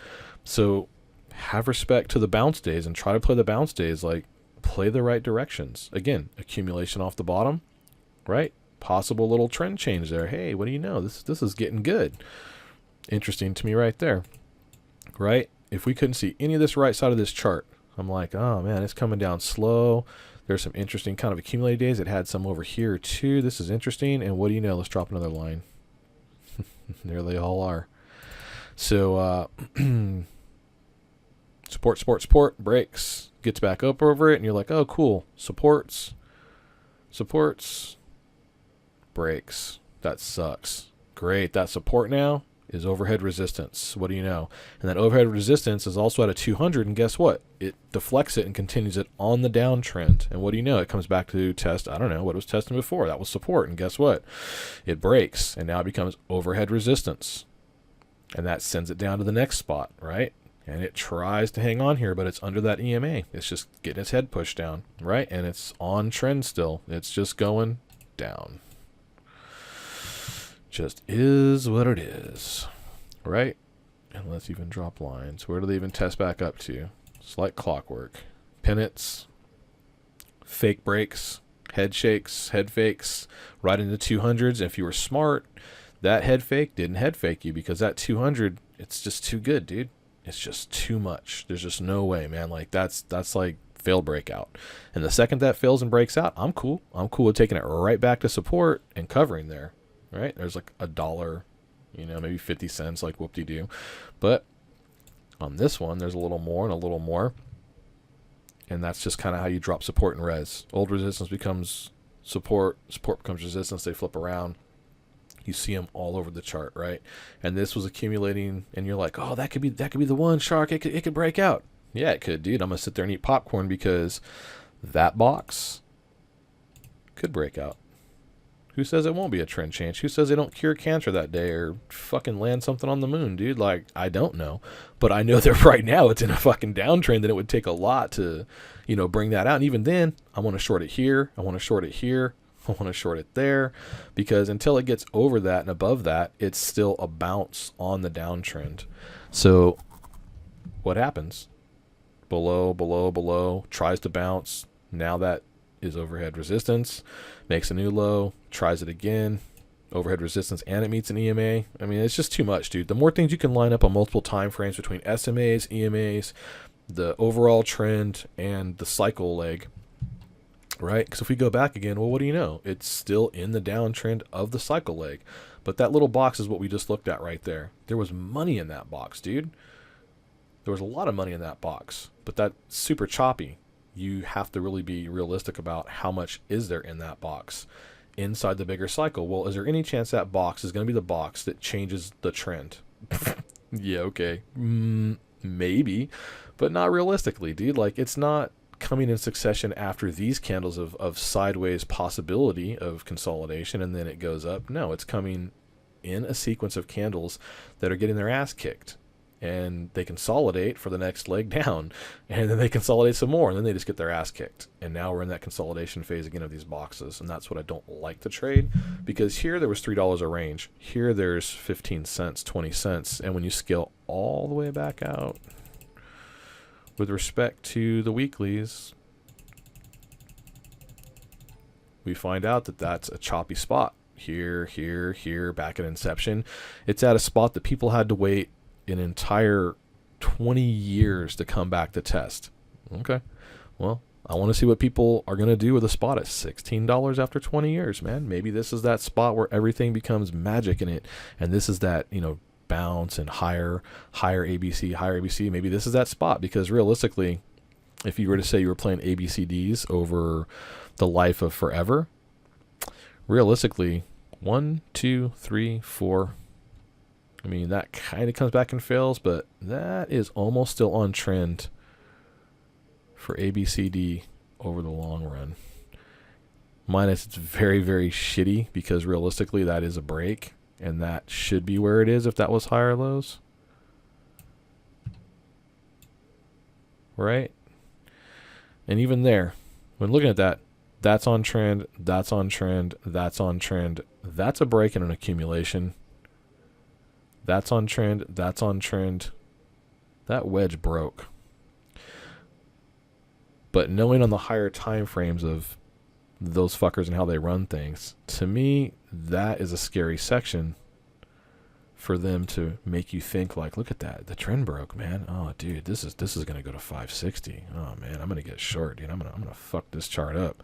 So have respect to the bounce days and try to play the bounce days. Like, play the right directions. Again, accumulation off the bottom, right? Possible little trend change there. Hey, what do you know? This is getting good. Interesting to me right there, right? If we couldn't see any of this right side of this chart, I'm like, oh man, it's coming down slow. There's some interesting kind of accumulated days. It had some over here too. This is interesting. And what do you know? Let's drop another line. There they all are. So support, breaks, gets back up over it, and you're like, oh cool, supports, breaks. That sucks. Great, that support now is overhead resistance. What do you know? And that overhead resistance is also at a 200, and guess what? It deflects it and continues it on the downtrend. And what do you know? It comes back to test, I don't know, what it was testing before. That was support, and guess what? It breaks, and now it becomes overhead resistance. And that sends it down to the next spot, right? And it tries to hang on here, but it's under that EMA. It's just getting its head pushed down, right? And it's on trend still. It's just going down. Just is what it is, right? And let's even drop lines. Where do they even test back up to? It's like clockwork. Pinnets, fake breaks, head shakes, head fakes, right into 200s. If you were smart, that head fake didn't head fake you, because that 200, it's just too good, dude. It's just too much. There's just no way, man. Like, that's like fail breakout. And the second that fails and breaks out, I'm cool. I'm cool with taking it right back to support and covering there. Right? There's like $1, maybe 50 cents, like whoop-de-doo. But on this one, there's a little more and a little more. And that's just kind of how you drop support and res. Old resistance becomes support. Support becomes resistance. They flip around. You see them all over the chart, right? And this was accumulating, and you're like, oh, that could be the one, Shark. It could break out. Yeah, it could, dude. I'm going to sit there and eat popcorn, because that box could break out. Who says it won't be a trend change? Who says they don't cure cancer that day or fucking land something on the moon, dude? Like, I don't know. But I know that right now it's in a fucking downtrend, and it would take a lot to, bring that out. And even then, I want to short it here. I want to short it here. I want to short it there. Because until it gets over that and above that, it's still a bounce on the downtrend. So what happens? Below, tries to bounce. Now that is overhead resistance, makes a new low, tries it again, overhead resistance, and it meets an EMA. I mean, it's just too much, dude. The more things you can line up on multiple time frames between SMAs, EMAs, the overall trend, and the cycle leg, right? Because if we go back again, well, what do you know? It's still in the downtrend of the cycle leg. But that little box is what we just looked at right there. There was money in that box, dude. There was a lot of money in that box, but that's super choppy. You have to really be realistic about how much is there in that box inside the bigger cycle. Well, is there any chance that box is going to be the box that changes the trend? Yeah, okay. Maybe, but not realistically, dude. Like, it's not coming in succession after these candles of sideways possibility of consolidation and then it goes up. No, it's coming in a sequence of candles that are getting their ass kicked, and they consolidate for the next leg down, and then they consolidate some more, and then they just get their ass kicked. And now we're in that consolidation phase again of these boxes, and that's what I don't like to trade, because here there was $3 a range. Here there's 15 cents, 20 cents, and when you scale all the way back out with respect to the weeklies, we find out that that's a choppy spot. Here, here, here, back at inception. It's at a spot that people had to wait an entire 20 years to come back to test. Okay, well, I want to see what people are going to do with a spot at $16 after 20 years, man. Maybe this is that spot where everything becomes magic in it, and this is that, you know, bounce and higher ABC. Maybe this is that spot, because realistically, if you were to say you were playing ABCDs over the life of forever, realistically, 1, 2, 3, 4. I mean, that kind of comes back and fails, but that is almost still on trend for ABCD over the long run. Minus it's very, very shitty, because realistically that is a break, and that should be where it is if that was higher lows. Right? And even there, when looking at that, that's on trend, that's on trend, that's on trend. That's a break in an accumulation. That's on trend, that's on trend. That wedge broke. But knowing on the higher time frames of those fuckers and how they run things, to me, that is a scary section for them to make you think like, look at that, the trend broke, man. Oh, dude, this is gonna go to 560. Oh man, I'm gonna get short, dude. I'm gonna fuck this chart up.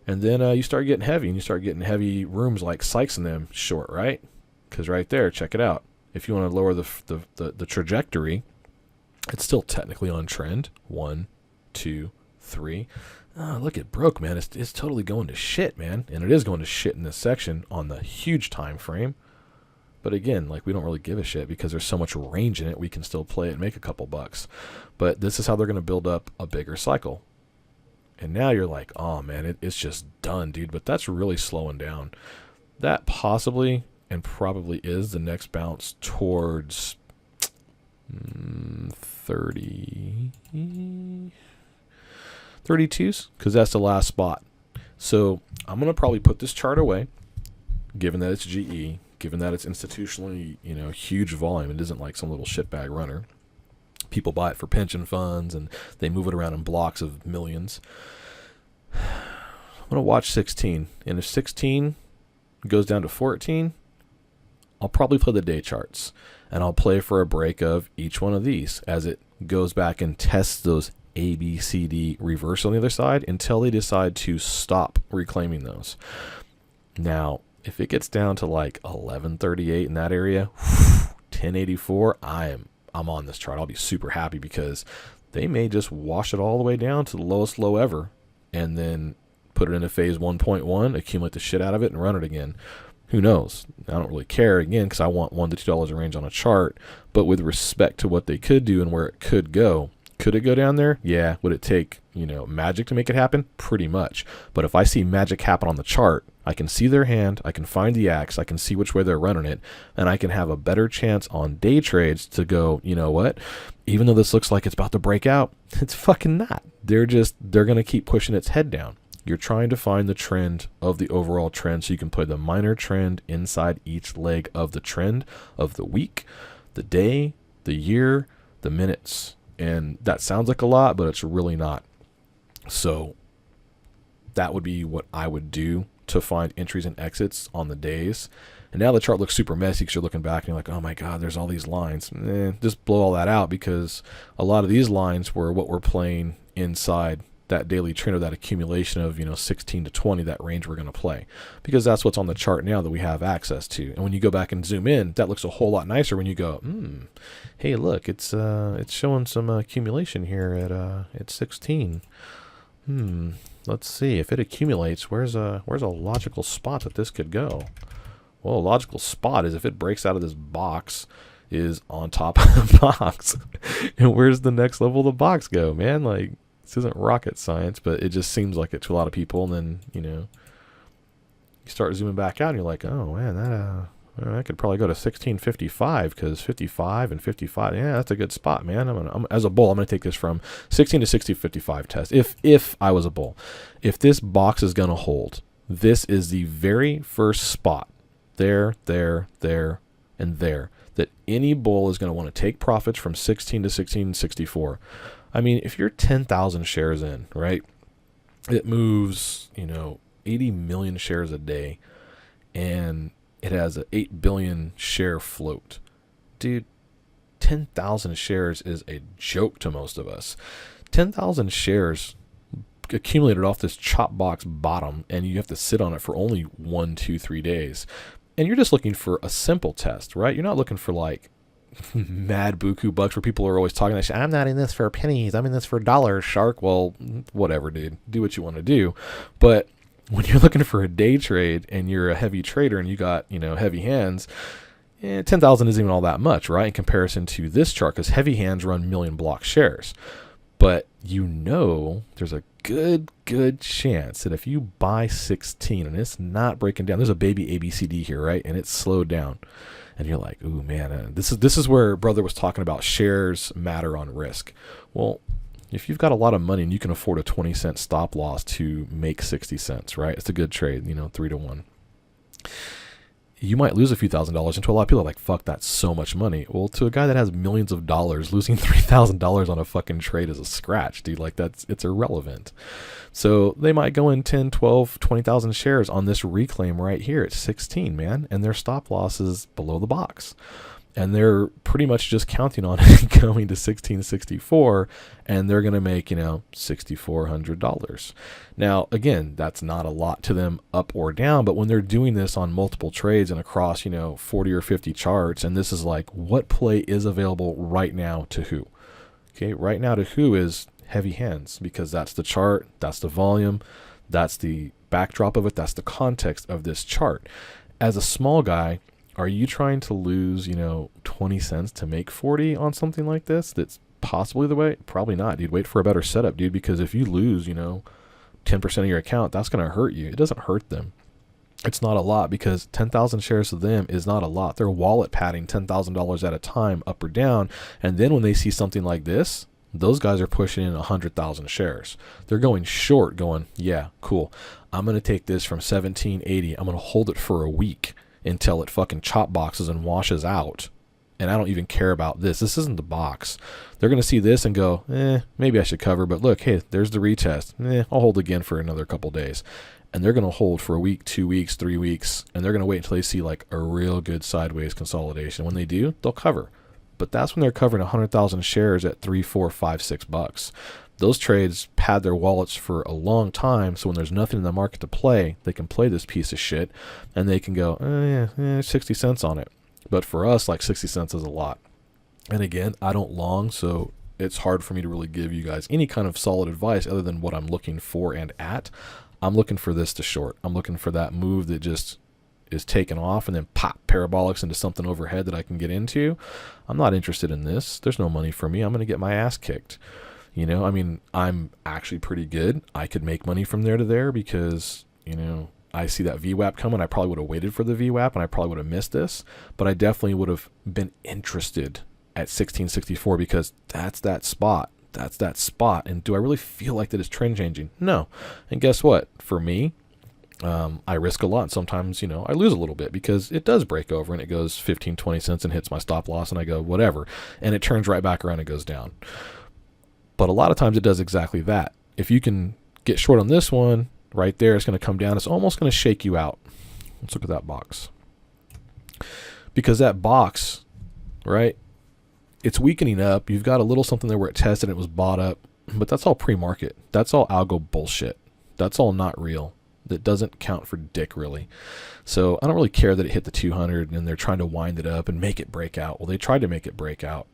And then you start getting heavy, and you start getting heavy rooms like Sykes and them short, right? Because right there, check it out. If you want to lower the trajectory, it's still technically on trend. 1, 2, 3. Oh, look, it broke, man. It's totally going to shit, man. And it is going to shit in this section on the huge time frame. But again, like, we don't really give a shit because there's so much range in it. We can still play it and make a couple bucks. But this is how they're going to build up a bigger cycle. And now you're like, oh, man, it's just done, dude. But that's really slowing down. That possibly and probably is the next bounce towards 32s, because that's the last spot. So I'm going to probably put this chart away, given that it's GE, given that it's institutionally, you know, huge volume. It isn't like some little shitbag runner. People buy it for pension funds, and they move it around in blocks of millions. I'm going to watch 16. And if 16 goes down to 14, I'll probably play the day charts. And I'll play for a break of each one of these as it goes back and tests those A, B, C, D reverse on the other side until they decide to stop reclaiming those. Now, if it gets down to like 1138 in that area, 1084, I'm on this chart. I'll be super happy, because they may just wash it all the way down to the lowest low ever and then put it into phase 1.1, accumulate the shit out of it, and run it again. Who knows? I don't really care, again, because I want $1 to $2 a range on a chart. But with respect to what they could do and where it could go it go down there? Yeah. Would it take, you know, magic to make it happen? Pretty much. But if I see magic happen on the chart, I can see their hand, I can find the axe, I can see which way they're running it, and I can have a better chance on day trades to go, you know what? Even though this looks like it's about to break out, it's fucking not. They're going to keep pushing its head down. You're trying to find the trend of the overall trend, so you can play the minor trend inside each leg of the trend of the week, the day, the year, the minutes. And that sounds like a lot, but it's really not. So that would be what I would do to find entries and exits on the days. And now the chart looks super messy because you're looking back and you're like, oh my God, there's all these lines. Just blow all that out, because a lot of these lines were what we're playing inside that daily trend or that accumulation of, 16 to 20, that range we're going to play, because that's what's on the chart now that we have access to. And when you go back and zoom in, that looks a whole lot nicer when you go, hey, look, it's showing some accumulation here at 16. Let's see if it accumulates. Where's a logical spot that this could go? Well, a logical spot is if it breaks out of this box, is on top of the box. And where's the next level of the box go, man? Like, this isn't rocket science, but it just seems like it to a lot of people. And then, you start zooming back out and you're like, oh man, that could probably go to 1655, because 55 and 55, yeah, that's a good spot, man. As a bull, I'm going to take this from 16 to 6055 test. If I was a bull, if this box is going to hold, this is the very first spot there, and there that any bull is going to want to take profits from 16 to 1664. I mean, if you're 10,000 shares in, right, it moves, 80 million shares a day, and it has an 8 billion share float. Dude, 10,000 shares is a joke to most of us. 10,000 shares accumulated off this chop box bottom, and you have to sit on it for only 1, 2, 3 days. And you're just looking for a simple test, right? You're not looking for like mad buku bucks where people are always talking that shit. I'm not in this for pennies. I'm in this for dollars, shark. Well, whatever, dude. Do what you want to do. But when you're looking for a day trade and you're a heavy trader and you got, heavy hands, 10,000 isn't even all that much, right? In comparison to this chart, because heavy hands run million block shares. But there's a good chance that if you buy 16 and it's not breaking down, there's a baby ABCD here, right? And it's slowed down. And you're like, ooh, man, this is where brother was talking about shares matter on risk. Well, if you've got a lot of money and you can afford a 20-cent stop loss to make 60 cents, right? It's a good trade, 3 to 1. You might lose a few $1,000s, and to a lot of people are like, fuck, that's so much money. Well, to a guy that has millions of dollars, losing $3,000 on a fucking trade is a scratch, dude. Like, it's irrelevant. So they might go in 10, 12, 20,000 shares on this reclaim right here at 16, man, and their stop loss is below the box. And they're pretty much just counting on it going to 1664, and they're going to make, $6,400. Now, again, that's not a lot to them up or down, but when they're doing this on multiple trades and across, 40 or 50 charts, and this is like, what play is available right now to who? Okay, right now to who is heavy hands, because that's the chart, that's the volume, that's the backdrop of it, that's the context of this chart. As a small guy, are you trying to lose, 20 cents to make 40 on something like this? That's possibly the way? Probably not, dude. Wait for a better setup, dude, because if you lose, 10% of your account, that's going to hurt you. It doesn't hurt them. It's not a lot, because 10,000 shares to them is not a lot. They're wallet padding $10,000 at a time up or down. And then when they see something like this, those guys are pushing in 100,000 shares. They're going short, going, yeah, cool. I'm going to take this from 1780. I'm going to hold it for a week until it fucking chop boxes and washes out. And I don't even care about this. This isn't the box. They're going to see this and go, maybe I should cover. But look, hey, there's the retest. I'll hold again for another couple days. And they're going to hold for a week, 2 weeks, 3 weeks. And they're going to wait until they see like a real good sideways consolidation. When they do, they'll cover. But that's when they're covering 100,000 shares at $3, $4, $5, $6. Those trades pad their wallets for a long time, so when there's nothing in the market to play, they can play this piece of shit, and they can go, 60 cents on it. But for us, like 60 cents is a lot. And again, I don't long, so it's hard for me to really give you guys any kind of solid advice other than what I'm looking for and at. I'm looking for this to short. I'm looking for that move that just is taken off and then pop parabolics into something overhead that I can get into. I'm not interested in this. There's no money for me. I'm going to get my ass kicked. I'm actually pretty good. I could make money from there to there because, I see that VWAP coming. I probably would have waited for the VWAP and I probably would have missed this, but I definitely would have been interested at 1664 because that's that spot. That's that spot. And do I really feel like that is trend changing? No. And guess what? For me, I risk a lot. Sometimes, I lose a little bit because it does break over and it goes 15, 20 cents and hits my stop loss and I go, whatever. And it turns right back around and goes down. But a lot of times it does exactly that. If you can get short on this one right there, it's going to come down. It's almost going to shake you out. Let's look at that box. Because that box, right, it's weakening up. You've got a little something there where it tested and it was bought up. But that's all pre-market. That's all algo bullshit. That's all not real. That doesn't count for dick, really. So I don't really care that it hit the 200 and they're trying to wind it up and make it break out. Well, they tried to make it break out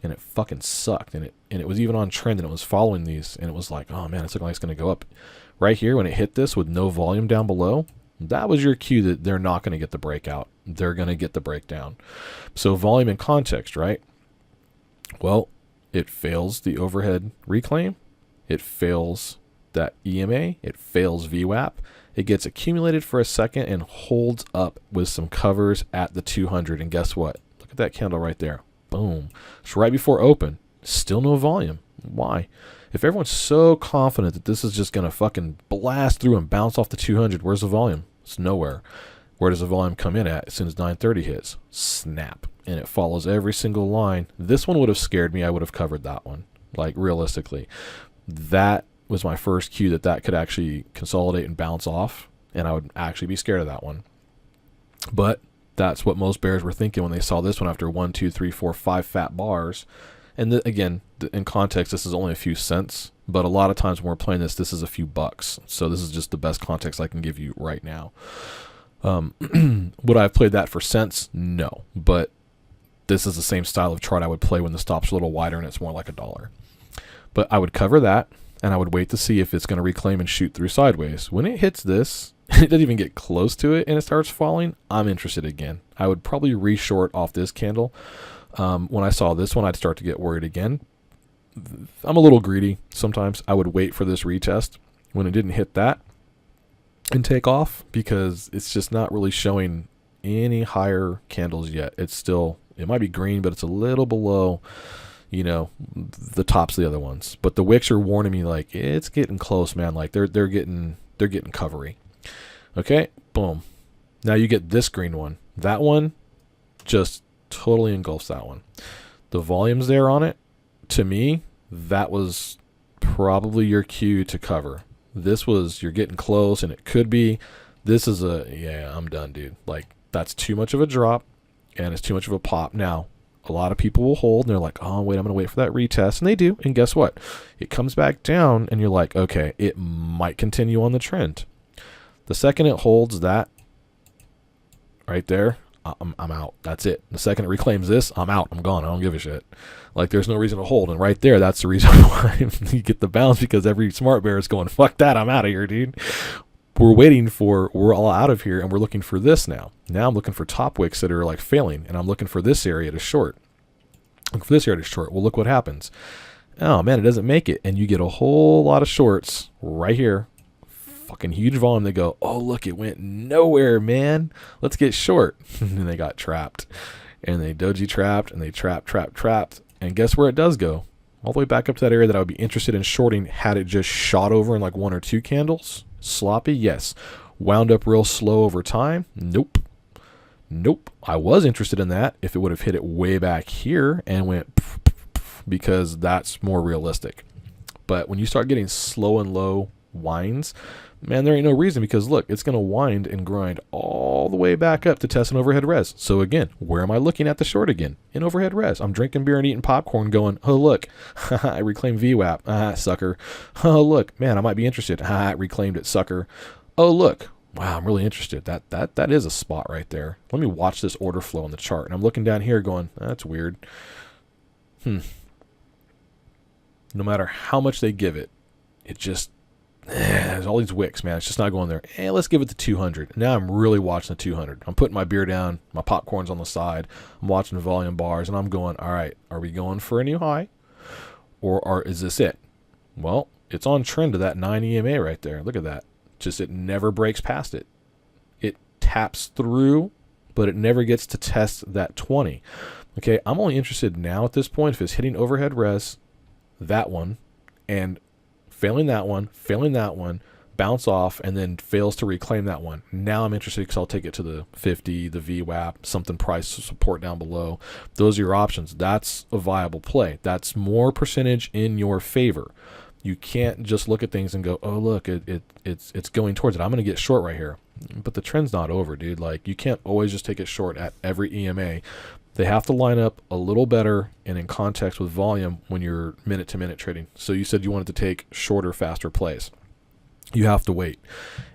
and it fucking sucked. And it was even on trend and it was following these. And it was like, oh man, it's looking like it's going to go up. Right here, when it hit this with no volume down below, that was your cue that they're not going to get the breakout. They're going to get the breakdown. So volume and context, right? Well, it fails the overhead reclaim. It fails that EMA. It fails VWAP. It gets accumulated for a second and holds up with some covers at the 200. And guess what? Look at that candle right there. Boom. It's right before open. Still no volume. Why? If everyone's so confident that this is just going to fucking blast through and bounce off the 200, where's the volume? It's nowhere. Where does the volume come in at as soon as 930 hits? Snap. And it follows every single line. This one would have scared me. I would have covered that one. Like, realistically. That was my first cue that could actually consolidate and bounce off. And I would actually be scared of that one. But that's what most bears were thinking when they saw this one after 1, 2, 3, 4, 5 fat bars. And again, in context, this is only a few cents. But a lot of times when we're playing this is a few bucks. So this is just the best context I can give you right now. Would I have played that for cents? No. But this is the same style of chart I would play when the stop's a little wider and it's more like $1. But I would cover that, and I would wait to see if it's going to reclaim and shoot through sideways. When it hits this, it doesn't even get close to it, and it starts falling, I'm interested again. I would probably re-short off this candle. When I saw this one, I'd start to get worried again. I'm a little greedy sometimes. I would wait for this retest when it didn't hit that and take off, because it's just not really showing any higher candles yet. It's still, it might be green, but it's a little below, you know, the tops of the other ones. But the wicks are warning me like it's getting close, man. Like they're getting covery. Okay, boom. Now you get this green one. That one just totally engulfs that one. The volume's there on it. To me, that was probably your cue to cover. This was, you're getting close, and it could be. This is yeah, I'm done, dude. Like, that's too much of a drop, and it's too much of a pop. Now, a lot of people will hold, and they're like, oh, wait, I'm going to wait for that retest. And they do. And guess what? It comes back down, and you're like, okay, it might continue on the trend. The second it holds that right there, I'm out. That's it. The second it reclaims this, I'm out. I'm gone. I don't give a shit. Like, there's no reason to hold. And right there, that's the reason why you get the bounce, because every smart bear is going, fuck that, I'm out of here, dude. We're all out of here, and we're looking for this now. Now I'm looking for top wicks that are like failing, and I'm looking for this area to short. Look for this area to short. Well, look what happens. Oh, man, it doesn't make it. And you get a whole lot of shorts right here. Fucking huge volume. They go, oh, look, it went nowhere, man. Let's get short. And they got trapped. And they doji trapped, and they trapped. And guess where it does go? All the way back up to that area that I would be interested in shorting had it just shot over in like 1 or 2 candles. Sloppy, yes. Wound up real slow over time. Nope. I was interested in that if it would have hit it way back here and went because that's more realistic. But when you start getting slow and low winds, man, there ain't no reason, because look, it's going to wind and grind all the way back up to test an overhead res. So again, where am I looking at the short again? In overhead res. I'm drinking beer and eating popcorn going, oh, look, I reclaimed VWAP. Sucker. Oh, look, man, I might be interested. I reclaimed it, sucker. Oh, look. Wow, I'm really interested. That is a spot right there. Let me watch this order flow on the chart. And I'm looking down here going, that's weird. No matter how much they give it, it just, there's all these wicks, man. It's just not going there. Hey, let's give it the 200. Now I'm really watching the 200. I'm putting my beer down. My popcorn's on the side. I'm watching the volume bars, and I'm going, all right, are we going for a new high? Or is this it? Well, it's on trend to that 9 EMA right there. Look at that. Just it never breaks past it. It taps through, but it never gets to test that 20. Okay, I'm only interested now at this point if it's hitting overhead res, that one, and failing that one, bounce off, and then fails to reclaim that one. Now I'm interested because I'll take it to the 50, the VWAP, something price support down below. Those are your options. That's a viable play. That's more percentage in your favor. You can't just look at things and go, oh, look, it's going towards it. I'm going to get short right here. But the trend's not over, dude. Like, you can't always just take it short at every EMA. They have to line up a little better and in context with volume when you're minute-to-minute trading. So you said you wanted to take shorter, faster plays. You have to wait,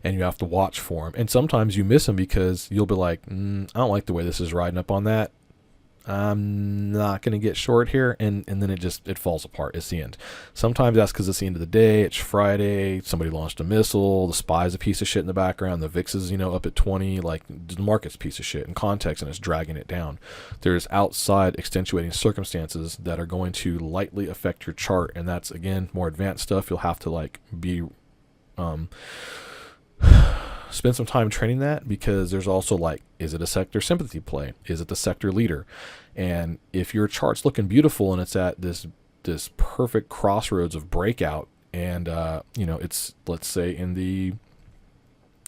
and you have to watch for them. And sometimes you miss them because you'll be like, I don't like the way this is riding up on that. I'm not going to get short here, and then it falls apart. It's the end. Sometimes that's because it's the end of the day. It's Friday. Somebody launched a missile. The SPY's a piece of shit in the background. The VIX is, up at 20. Like, the market's a piece of shit in context, and it's dragging it down. There's outside extenuating circumstances that are going to lightly affect your chart, and that's, again, more advanced stuff. You'll have to, be... spend some time training that, because there's also is it a sector sympathy play? Is it the sector leader? And if your chart's looking beautiful and it's at this perfect crossroads of breakout, and it's, let's say, in the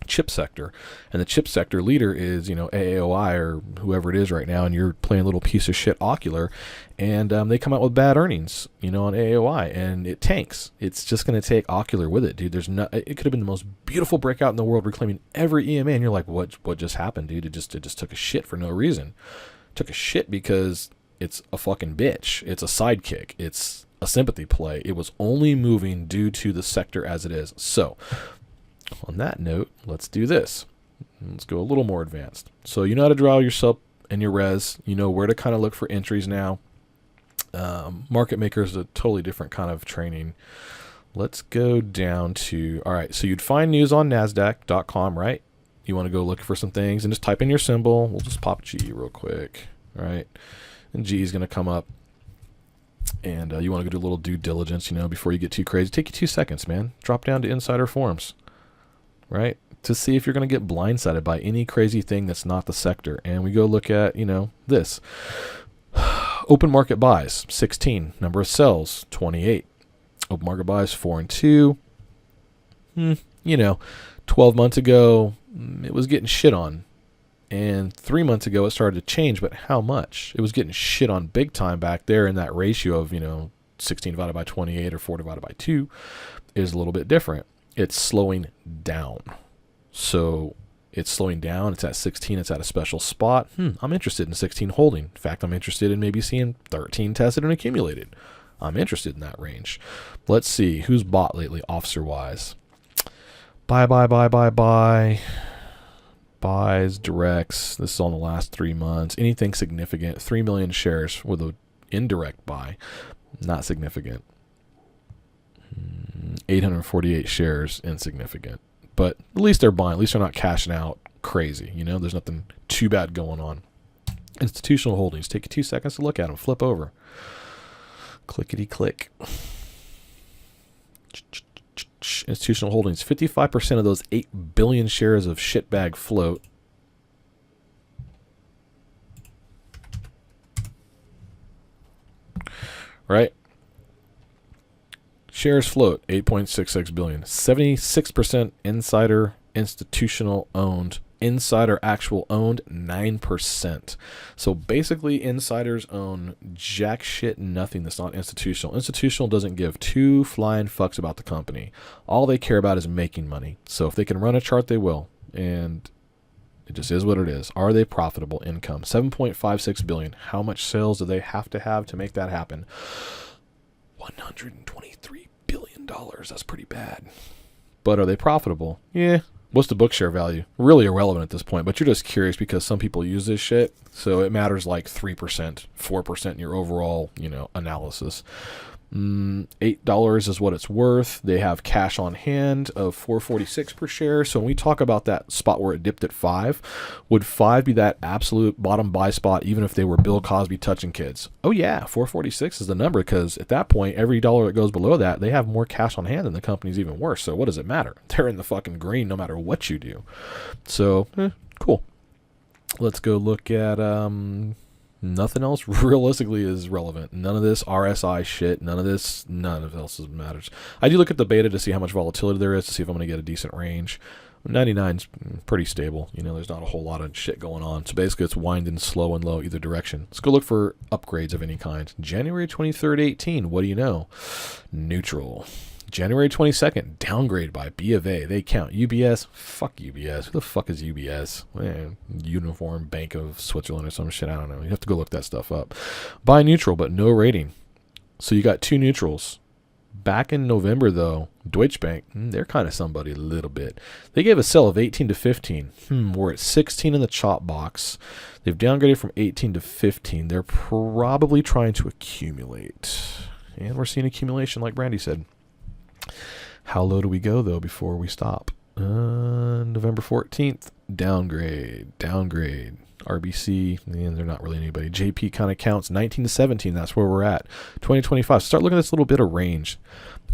chip sector, and the chip sector leader is AAOI or whoever it is right now, and you're playing a little piece of shit Ocular, and they come out with bad earnings on AAOI, and it tanks. It's just going to take Ocular with it, dude. It could have been the most beautiful breakout in the world, reclaiming every EMA, and you're like, what just happened, dude? It just took a shit for no reason. Took a shit because it's a fucking bitch. It's a sidekick. It's a sympathy play. It was only moving due to the sector as it is. So on that note, let's do this. Let's go a little more advanced. So you know how to draw your sup and your res. You know where to kind of look for entries now. Market Maker is a totally different kind of training. Let's go down to, all right, so you'd find news on NASDAQ.com, right? You want to go look for some things and just type in your symbol. We'll just pop G real quick, all right? And G is going to come up. And you want to go do a little due diligence, before you get too crazy. Take you 2 seconds, man. Drop down to Insider Forums. Right, to see if you're going to get blindsided by any crazy thing that's not the sector. And we go look at, this. Open market buys, 16. Number of sells, 28. Open market buys, 4 and 2. 12 months ago, it was getting shit on. And 3 months ago, it started to change, but how much? It was getting shit on big time back there, in that ratio of, 16 divided by 28 or 4 divided by 2 is a little bit different. It's slowing down. So it's slowing down. It's at 16. It's at a special spot. I'm interested in 16 holding. In fact, I'm interested in maybe seeing 13 tested and accumulated. I'm interested in that range. Let's see. Who's bought lately, officer-wise? Buy. Buys, directs. This is on the last 3 months. Anything significant. 3 million shares with an indirect buy. Not significant. 848 shares, insignificant. But at least they're buying. At least they're not cashing out crazy. There's nothing too bad going on. Institutional holdings. Take you 2 seconds to look at them. Flip over. Clickety click. Institutional holdings. 55% of those 8 billion shares of shitbag float. Right? Shares float, 8.66 billion. 76% insider, institutional owned. Insider actual owned, 9%. So basically, insiders own jack shit nothing that's not institutional. Institutional doesn't give two flying fucks about the company. All they care about is making money. So if they can run a chart, they will. And it just is what it is. Are they profitable? Income, 7.56 billion. How much sales do they have to make that happen? $123 billion. That's pretty bad. But are they profitable? Yeah. What's the book share value? Really irrelevant at this point, but you're just curious because some people use this shit. So it matters like 3%, 4% in your overall, analysis. $8 is what it's worth. They have cash on hand of $4.46 per share. So when we talk about that spot where it dipped at 5, would 5 be that absolute bottom buy spot even if they were Bill Cosby touching kids? Oh yeah, $4.46 is the number because at that point, every dollar that goes below that, they have more cash on hand and the company's even worse. So what does it matter? They're in the fucking green no matter what you do. So, cool. Let's go look at... nothing else realistically is relevant. None of this RSI shit. None of else matters. I do look at the beta to see how much volatility there is to see if I'm going to get a decent range. 99's pretty stable. There's not a whole lot of shit going on. So basically it's winding slow and low either direction. Let's go look for upgrades of any kind. January 23rd, 18. What do you know? Neutral. January 22nd, downgrade by B of A. They count. UBS, fuck UBS. Who the fuck is UBS? Man, Uniform Bank of Switzerland or some shit. I don't know. You have to go look that stuff up. Buy neutral, but no rating. So you got two neutrals. Back in November, though, Deutsche Bank, they're kind of somebody a little bit. They gave a sell of 18 to 15. We're at 16 in the chop box. They've downgraded from 18 to 15. They're probably trying to accumulate. And we're seeing accumulation, like Brandy said. How low do we go, though, before we stop? November 14th, downgrade. RBC, and they're not really anybody. JP kind of counts 19 to 17. That's where we're at. 2025. Start looking at this little bit of range.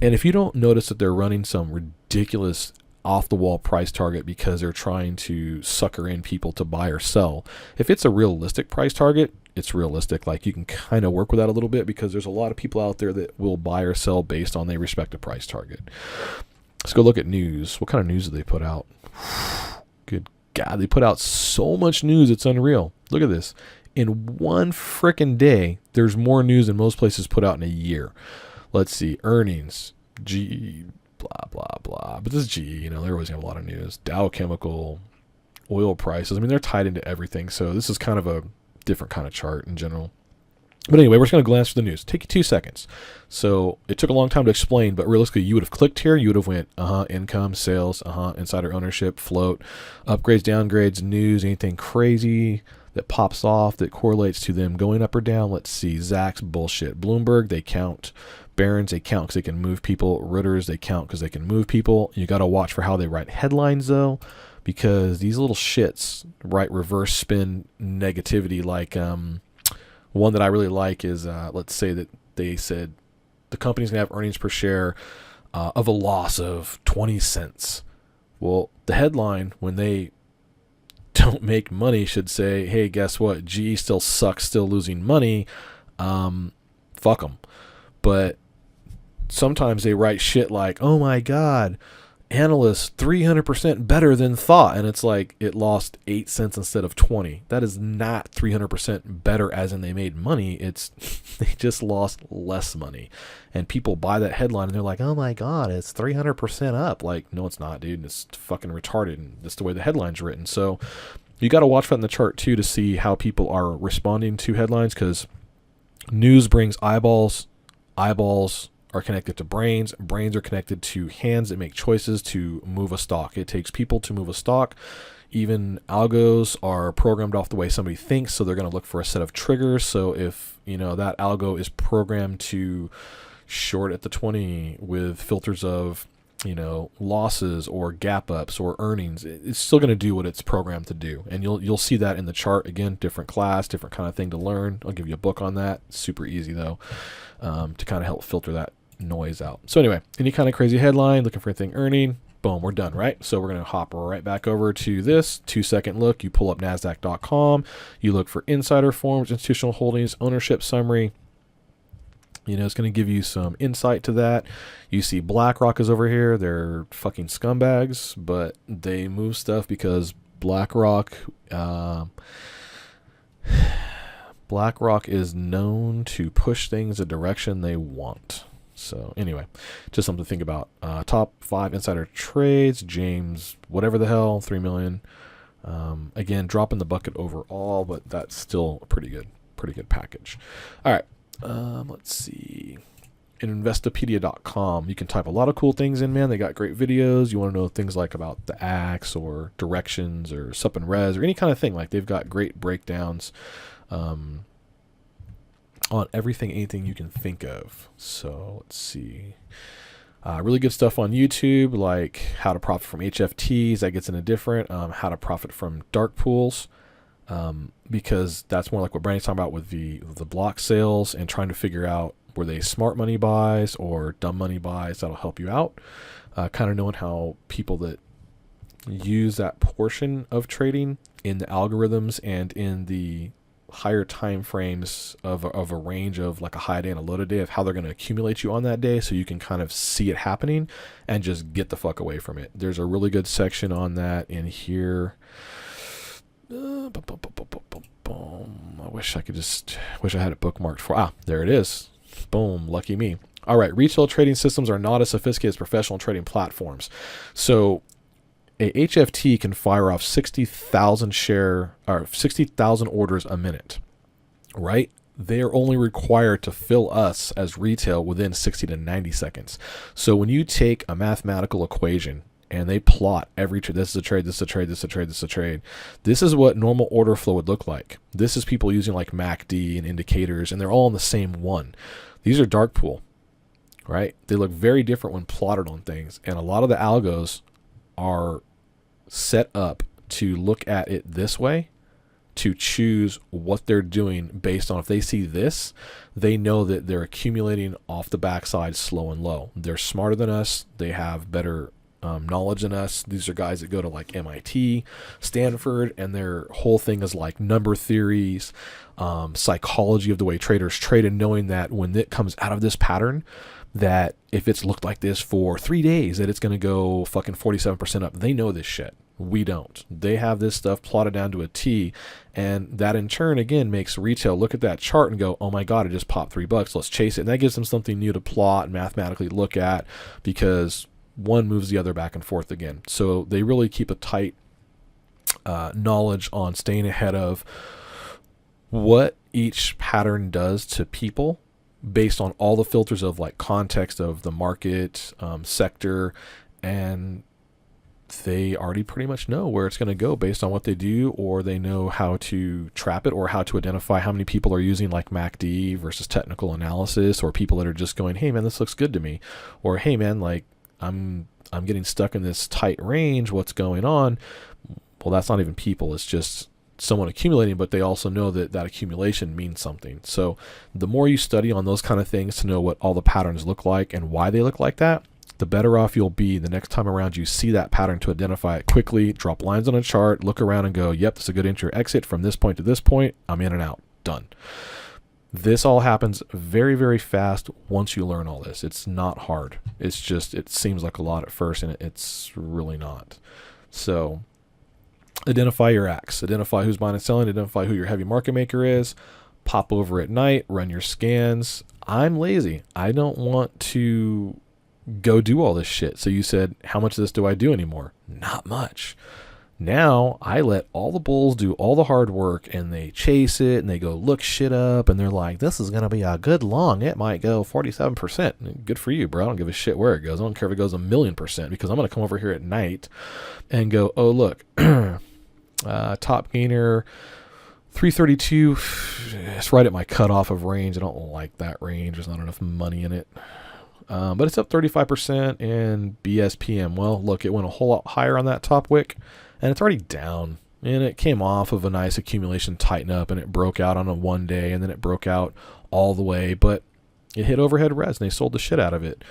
And if you don't notice that they're running some ridiculous off-the-wall price target because they're trying to sucker in people to buy or sell, if it's a realistic price target, it's realistic. Like, you can kind of work with that a little bit because there's a lot of people out there that will buy or sell based on their respective price target. Let's go look at news. What kind of news do they put out? Good God, they put out so much news, it's unreal. Look at this. In one frickin' day, there's more news than most places put out in a year. Let's see. Earnings. GE, blah, blah, blah. But this is GE, they always have a lot of news. Dow Chemical, oil prices. I mean, they're tied into everything. So this is kind of a different kind of chart in general. But anyway, we're just going to glance through the news. Take you 2 seconds. So it took a long time to explain, but realistically, you would have clicked here. You would have went, income, sales, insider ownership, float, upgrades, downgrades, news, anything crazy that pops off that correlates to them going up or down. Let's see. Zacks, bullshit. Bloomberg, they count. Barron's, they count because they can move people. Reuters, they count because they can move people. You got to watch for how they write headlines, though, because these little shits write reverse spin negativity like... One that I really like is, let's say that they said the company's going to have earnings per share of a loss of 20 cents. Well, the headline, when they don't make money, should say, hey, guess what? GE still sucks, still losing money. Fuck them. But sometimes they write shit like, oh my God, analysts 300% better than thought, and it's like it lost 8 cents instead of 20. That is not 300% better as in they made money. It's they just lost less money, and people buy that headline and they're like, oh my God, it's 300% up. Like, no, it's not, dude. It's fucking retarded, and that's the way the headline's written. So you got to watch that in the chart too to see how people are responding to headlines, because news brings eyeballs are connected to brains. Brains are connected to hands that make choices to move a stock. It takes people to move a stock. Even algos are programmed off the way somebody thinks, so they're going to look for a set of triggers. So if that algo is programmed to short at the 20 with filters of losses or gap ups or earnings, it's still going to do what it's programmed to do. And you'll see that in the chart. Again, different class, different kind of thing to learn. I'll give you a book on that. Super easy though, to kind of help filter that noise out. So anyway, any kind of crazy headline, looking for anything earning, boom, we're done, right? So we're going to hop right back over to this 2-second look. You pull up NASDAQ.com, you look for insider forms, institutional holdings, ownership summary. It's going to give you some insight to that. You see BlackRock is over here. They're fucking scumbags, but they move stuff because BlackRock is known to push things the direction they want. So anyway, just something to think about. Top 5 insider trades, James, whatever the hell, 3 million. Again, drop in the bucket overall, but that's still a pretty good package. All right, let's see. In Investopedia.com, you can type a lot of cool things in, man. They got great videos. You want to know things like about the axe or directions or sup and res or any kind of thing. Like, they've got great breakdowns. On anything you can think of. So let's see. Really good stuff on YouTube, like how to profit from HFTs. That gets into different. How to profit from dark pools, because that's more like what Brandy's talking about with the block sales and trying to figure out were they smart money buys or dumb money buys. That'll help you out. Kind of knowing how people that use that portion of trading in the algorithms and in the higher time frames of a range of like a high day and a low day of how they're going to accumulate you on that day, so you can kind of see it happening and just get the fuck away from it. There's a really good section on that in here. I wish I had it bookmarked for. There it is. Boom, lucky me. All right, retail trading systems are not as sophisticated as professional trading platforms. So a HFT can fire off 60,000 orders a minute, right? They are only required to fill us as retail within 60 to 90 seconds. So when you take a mathematical equation and they plot every trade, this is a trade, this is a trade, this is a trade, this is a trade. This is what normal order flow would look like. This is people using like MACD and indicators, and they're all in the same one. These are dark pool, right? They look very different when plotted on things. And a lot of the algos are set up to look at it this way, to choose what they're doing based on if they see this, they know that they're accumulating off the backside slow and low. They're smarter than us. They have better knowledge than us. These are guys that go to like MIT, Stanford, and their whole thing is like number theories, psychology of the way traders trade, and knowing that when it comes out of this pattern, that if it's looked like this for 3 days, that it's going to go fucking 47% up. They know this shit. We don't. They have this stuff plotted down to a T, and that in turn again makes retail look at that chart and go, oh my god, it just popped $3, let's chase it. And that gives them something new to plot and mathematically look at, because one moves the other back and forth again. So they really keep a tight knowledge on staying ahead of what each pattern does to people based on all the filters of like context of the market, sector, and they already pretty much know where it's going to go based on what they do, or they know how to trap it, or how to identify how many people are using like MACD versus technical analysis, or people that are just going, hey man, this looks good to me, or hey man, like I'm getting stuck in this tight range, what's going on? Well, that's not even people, it's just someone accumulating, but they also know that that accumulation means something. So the more you study on those kind of things to know what all the patterns look like and why they look like that, the better off you'll be the next time around you see that pattern, to identify it quickly, drop lines on a chart, look around and go, yep, this is a good entry or exit from this point to this point, I'm in and out, done. This all happens very, very fast once you learn all this. It's not hard. It's just, it seems like a lot at first, and it's really not. So identify your acts, identify who's buying and selling, identify who your heavy market maker is, pop over at night, run your scans. I'm lazy. I don't want to go do all this shit. So you said, how much of this do I do anymore? Not much. Now I let all the bulls do all the hard work, and they chase it and they go look shit up, and they're like, this is going to be a good long. It might go 47%. Good for you, bro. I don't give a shit where it goes. I don't care if it goes 1,000,000%, because I'm going to come over here at night and go, oh, look, top gainer 332. It's right at my cutoff of range. I don't like that range. There's not enough money in it. But it's up 35% in BSPM. Well, look, it went a whole lot higher on that top wick, and it's already down. And it came off of a nice accumulation tighten up, and it broke out on a 1 day, and then it broke out all the way. But it hit overhead res, and they sold the shit out of it.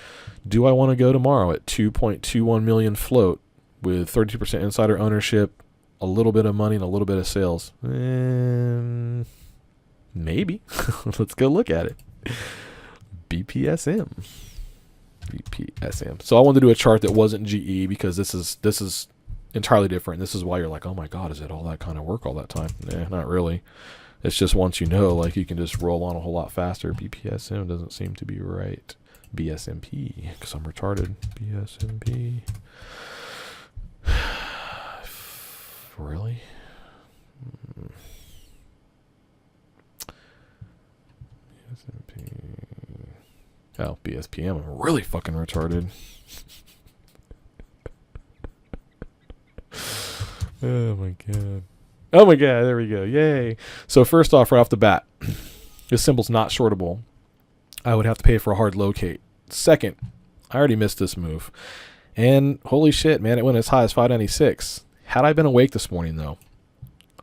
Do I want to go tomorrow at 2.21 million float with 32% insider ownership, a little bit of money, and a little bit of sales? Maybe. Let's go look at it. BPSM. So I wanted to do a chart that wasn't GE, because this is entirely different. This is why you're like, oh my god, is it all that kind of work all that time? Nah, not really. It's just once you know, like, you can just roll on a whole lot faster. BPSM doesn't seem to be right. BSMP, because I'm retarded. BSMP. Really? BSMP. Oh, BSPM. I'm really fucking retarded. Oh my god. Oh my god, there we go. Yay. So first off, right off the bat, this symbol's not shortable. I would have to pay for a hard locate. Second, I already missed this move. And holy shit, man, it went as high as 596. Had I been awake this morning, though,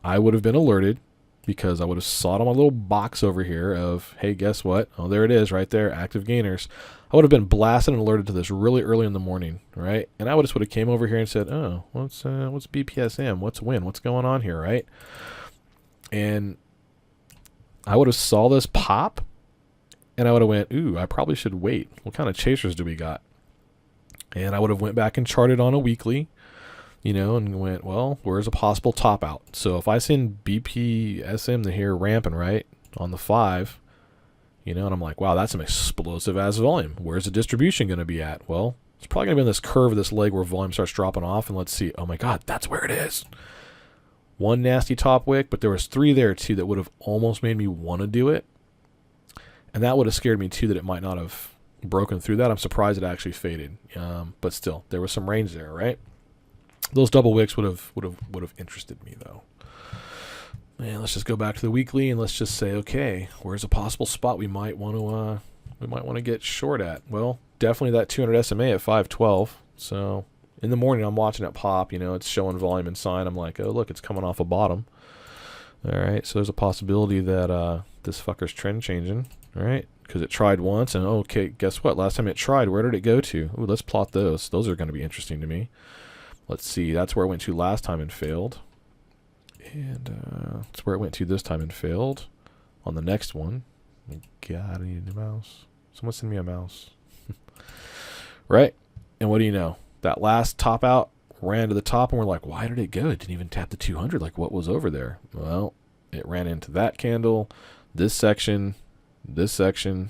I would have been alerted, because I would have saw it on my little box over here of, hey, guess what? Oh, there it is right there, active gainers. I would have been blasted and alerted to this really early in the morning, right? And I would have came over here and said, oh, what's BPSM? What's win? What's going on here, right? And I would have saw this pop, and I would have went, ooh, I probably should wait. What kind of chasers do we got? And I would have went back and charted on a weekly, and went, well, where's a possible top out? So if I send BPSM to here ramping, right, on the 5, You know, and I'm like, wow, that's some explosive ass volume. Where's the distribution going to be at? Well, it's probably going to be in this curve of this leg where volume starts dropping off. And let's see. Oh my God, that's where it is. One nasty top wick, but there was 3 there too that would have almost made me want to do it. And that would have scared me too that it might not have broken through that. I'm surprised it actually faded. But still, there was some range there, right? Those double wicks would have interested me though. And let's just go back to the weekly and let's just say, okay, where's a possible spot we might want to get short at? Well, definitely that 200 SMA at 512. So in the morning, I'm watching it pop. You know, it's showing volume and sign. I'm like, oh look, it's coming off a bottom. All right, so there's a possibility that this fucker's trend changing. All right, because it tried once, and okay, guess what? Last time it tried, where did it go to? Ooh, let's plot those. Those are going to be interesting to me. Let's see. That's where it went to last time and failed. And that's where it went to this time and failed. On the next one. God, I need a mouse. Someone send me a mouse. Right? And what do you know? That last top out ran to the top, and we're like, why did it go? It didn't even tap the 200. Like, what was over there? Well, it ran into that candle, this section, this section,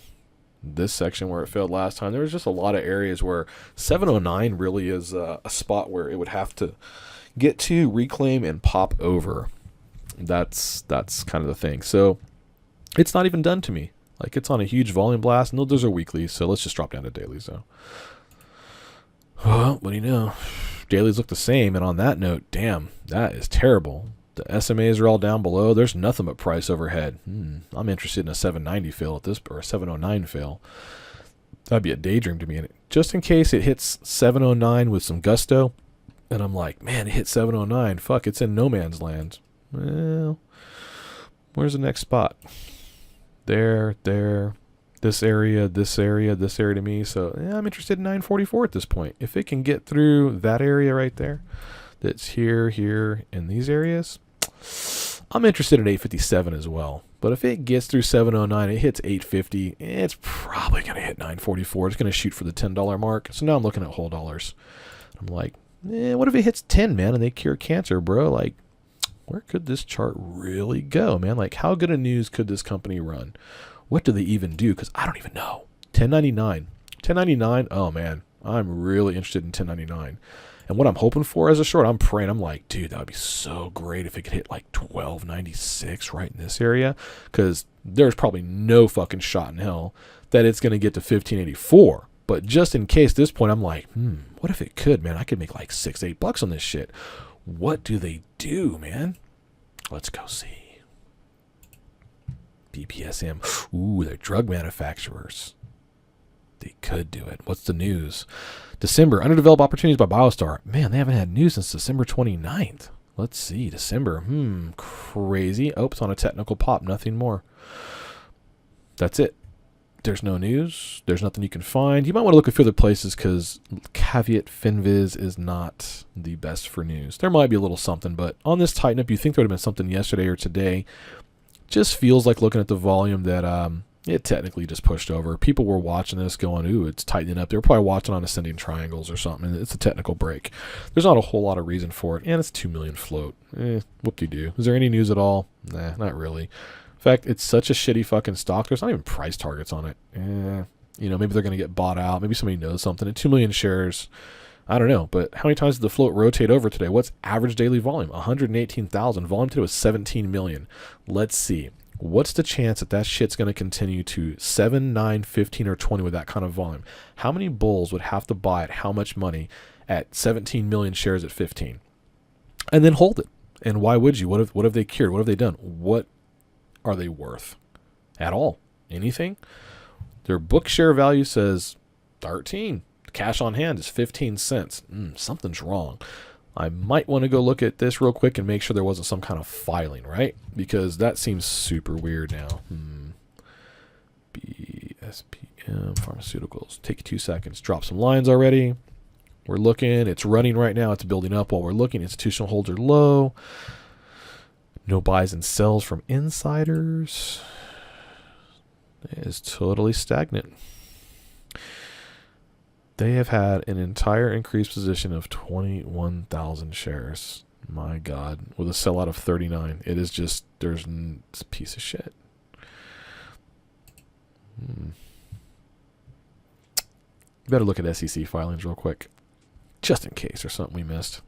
this section where it failed last time. There was just a lot of areas where 709 really is a spot where it would have to get to, reclaim, and pop over. That's kind of the thing. So it's not even done to me. Like, it's on a huge volume blast. No, those are weeklies, so let's just drop down to dailies though. Well, what do you know? Dailies look the same, and on that note, damn, that is terrible. The SMAs are all down below. There's nothing but price overhead. I'm interested in a 790 fail at this, or a 709 fail. That'd be a daydream to me. And just in case it hits 709 with some gusto, and I'm like, man, it hit 709. Fuck, it's in no man's land. Well, where's the next spot? There, this area, this area, this area to me. So I'm interested in 944 at this point. If it can get through that area right there, that's here, in these areas, I'm interested in 857 as well. But if it gets through 709, it hits 850, it's probably going to hit 944. It's going to shoot for the $10 mark. So now I'm looking at whole dollars. I'm like, what if it hits 10, man, and they cure cancer, bro? Like, where could this chart really go, man? Like, how good a news could this company run? What do they even do? Because I don't even know. 1099, oh man, I'm really interested in 1099. And what I'm hoping for as a short, I'm praying, I'm like, dude, that would be so great if it could hit like 1296 right in this area. Because there's probably no fucking shot in hell that it's going to get to 1584. But just in case, at this point, I'm like, what if it could, man? I could make like $6-8 on this shit. What do they do, man? Let's go see. BPSM. Ooh, they're drug manufacturers. They could do it. What's the news? December, underdeveloped opportunities by Biostar. Man, they haven't had news since December 29th. Let's see. December. Crazy. Oh, it's on a technical pop. Nothing more. That's it. There's no news. There's nothing you can find. You might want to look a few other places because caveat Finviz is not the best for news. There might be a little something, but on this tighten up, you think there would have been something yesterday or today. Just feels like looking at the volume that it technically just pushed over. People were watching this going, ooh, it's tightening up. They were probably watching on ascending triangles or something. It's a technical break. There's not a whole lot of reason for it. And it's 2 million float. Whoop-de-doo. Is there any news at all? Nah, not really. In fact, it's such a shitty fucking stock. There's not even price targets on it. Maybe they're going to get bought out. Maybe somebody knows something. At 2 million shares, I don't know. But how many times did the float rotate over today? What's average daily volume? 118,000. Volume today was 17 million. Let's see. What's the chance that shit's going to continue to 7, 9, 15, or 20 with that kind of volume? How many bulls would have to buy at how much money at 17 million shares at 15? And then hold it. And why would you? What have they cured? What have they done? What are they worth at all? Anything? Their book share value says 13. Cash on hand is 15 cents. Something's wrong. I might want to go look at this real quick and make sure there wasn't some kind of filing, right? Because that seems super weird now. BSPM Pharmaceuticals. Take 2 seconds. Drop some lines already. We're looking. It's running right now. It's building up while we're looking. Institutional holds are low. No buys and sells from insiders. It is totally stagnant. They have had an entire increased position of 21,000 shares. My God. With a sellout of 39. It is just, it's a piece of shit. Better look at SEC filings real quick, just in case there's something we missed.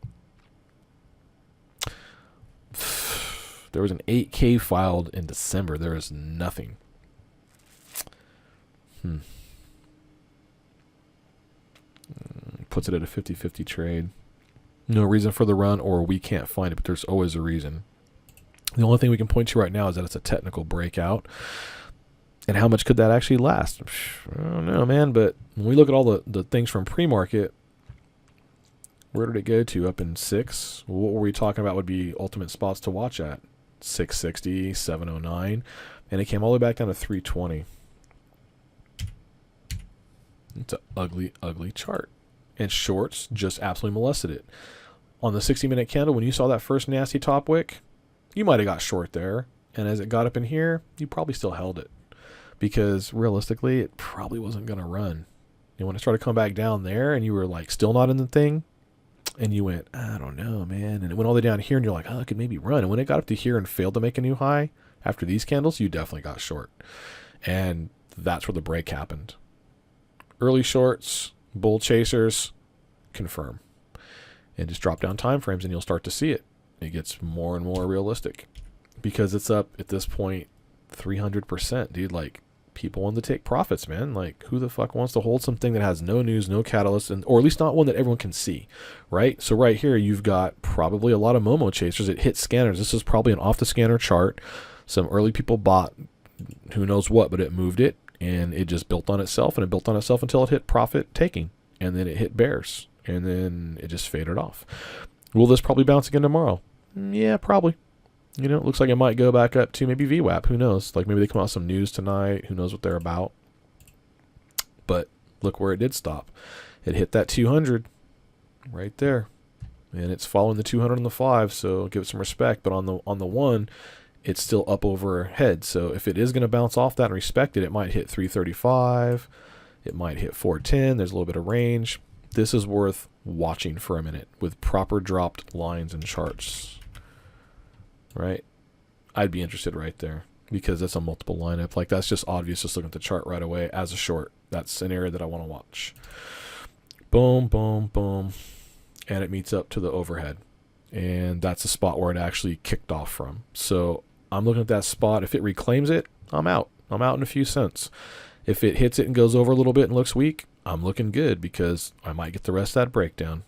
There was an 8K filed in December. There is nothing. Puts it at a 50-50 trade. No reason for the run, or we can't find it, but there's always a reason. The only thing we can point to right now is that it's a technical breakout. And how much could that actually last? I don't know, man. But when we look at all the things from pre-market, where did it go to? Up in 6? What were we talking about would be ultimate spots to watch at? 660, 709. And it came all the way back down to 320. It's an ugly, ugly chart. And shorts just absolutely molested it. On the 60-minute candle, when you saw that first nasty top wick, you might have got short there. And as it got up in here, you probably still held it. Because realistically, it probably wasn't going to run. And when it started to come back down there and you were like still not in the thing, and you went, I don't know, man. And it went all the way down here and you're like, oh, it could maybe run. And when it got up to here and failed to make a new high after these candles, you definitely got short. And that's where the break happened. Early shorts, bull chasers, confirm. And just drop down time frames and you'll start to see it. It gets more and more realistic. Because it's up at this point 300%, dude. Like, people want to take profits, man. Like, who the fuck wants to hold something that has no news, no catalyst, and or at least not one that everyone can see, right? So right here, you've got probably a lot of Momo chasers. It hit scanners. This is probably an off-the-scanner chart. Some early people bought who knows what, but it moved it, and it just built on itself, and it built on itself until it hit profit taking, and then it hit bears, and then it just faded off. Will this probably bounce again tomorrow? Yeah, probably. You know, it looks like it might go back up to maybe VWAP. Who knows? Like, maybe they come out with some news tonight. Who knows what they're about? But look where it did stop. It hit that 200 right there. And it's following the 200 on the 5, so give it some respect. But on the 1, it's still up overhead. So if it is going to bounce off that and respect it, it might hit 335. It might hit 410. There's a little bit of range. This is worth watching for a minute with proper dropped lines and charts. Right? I'd be interested right there because that's a multiple lineup. Like, that's just obvious just looking at the chart right away as a short. That's an area that I want to watch. Boom, boom, boom. And it meets up to the overhead. And that's the spot where it actually kicked off from. So I'm looking at that spot. If it reclaims it, I'm out. I'm out in a few cents. If it hits it and goes over a little bit and looks weak, I'm looking good because I might get the rest of that breakdown.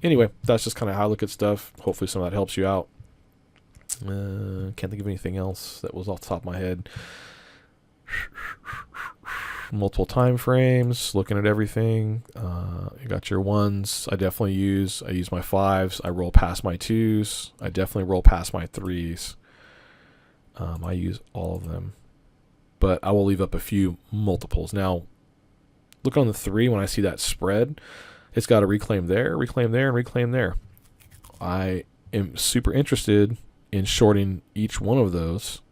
Anyway, that's just kind of how I look at stuff. Hopefully some of that helps you out. Can't think of anything else that was off the top of my head. Multiple time frames, looking at everything. You got your 1s. I definitely use my 5s. I roll past my 2s. I definitely roll past my 3s. I use all of them. But I will leave up a few multiples. Now, look on the 3 when I see that spread. It's got to reclaim there, and reclaim there. I am super interested in shorting each one of those,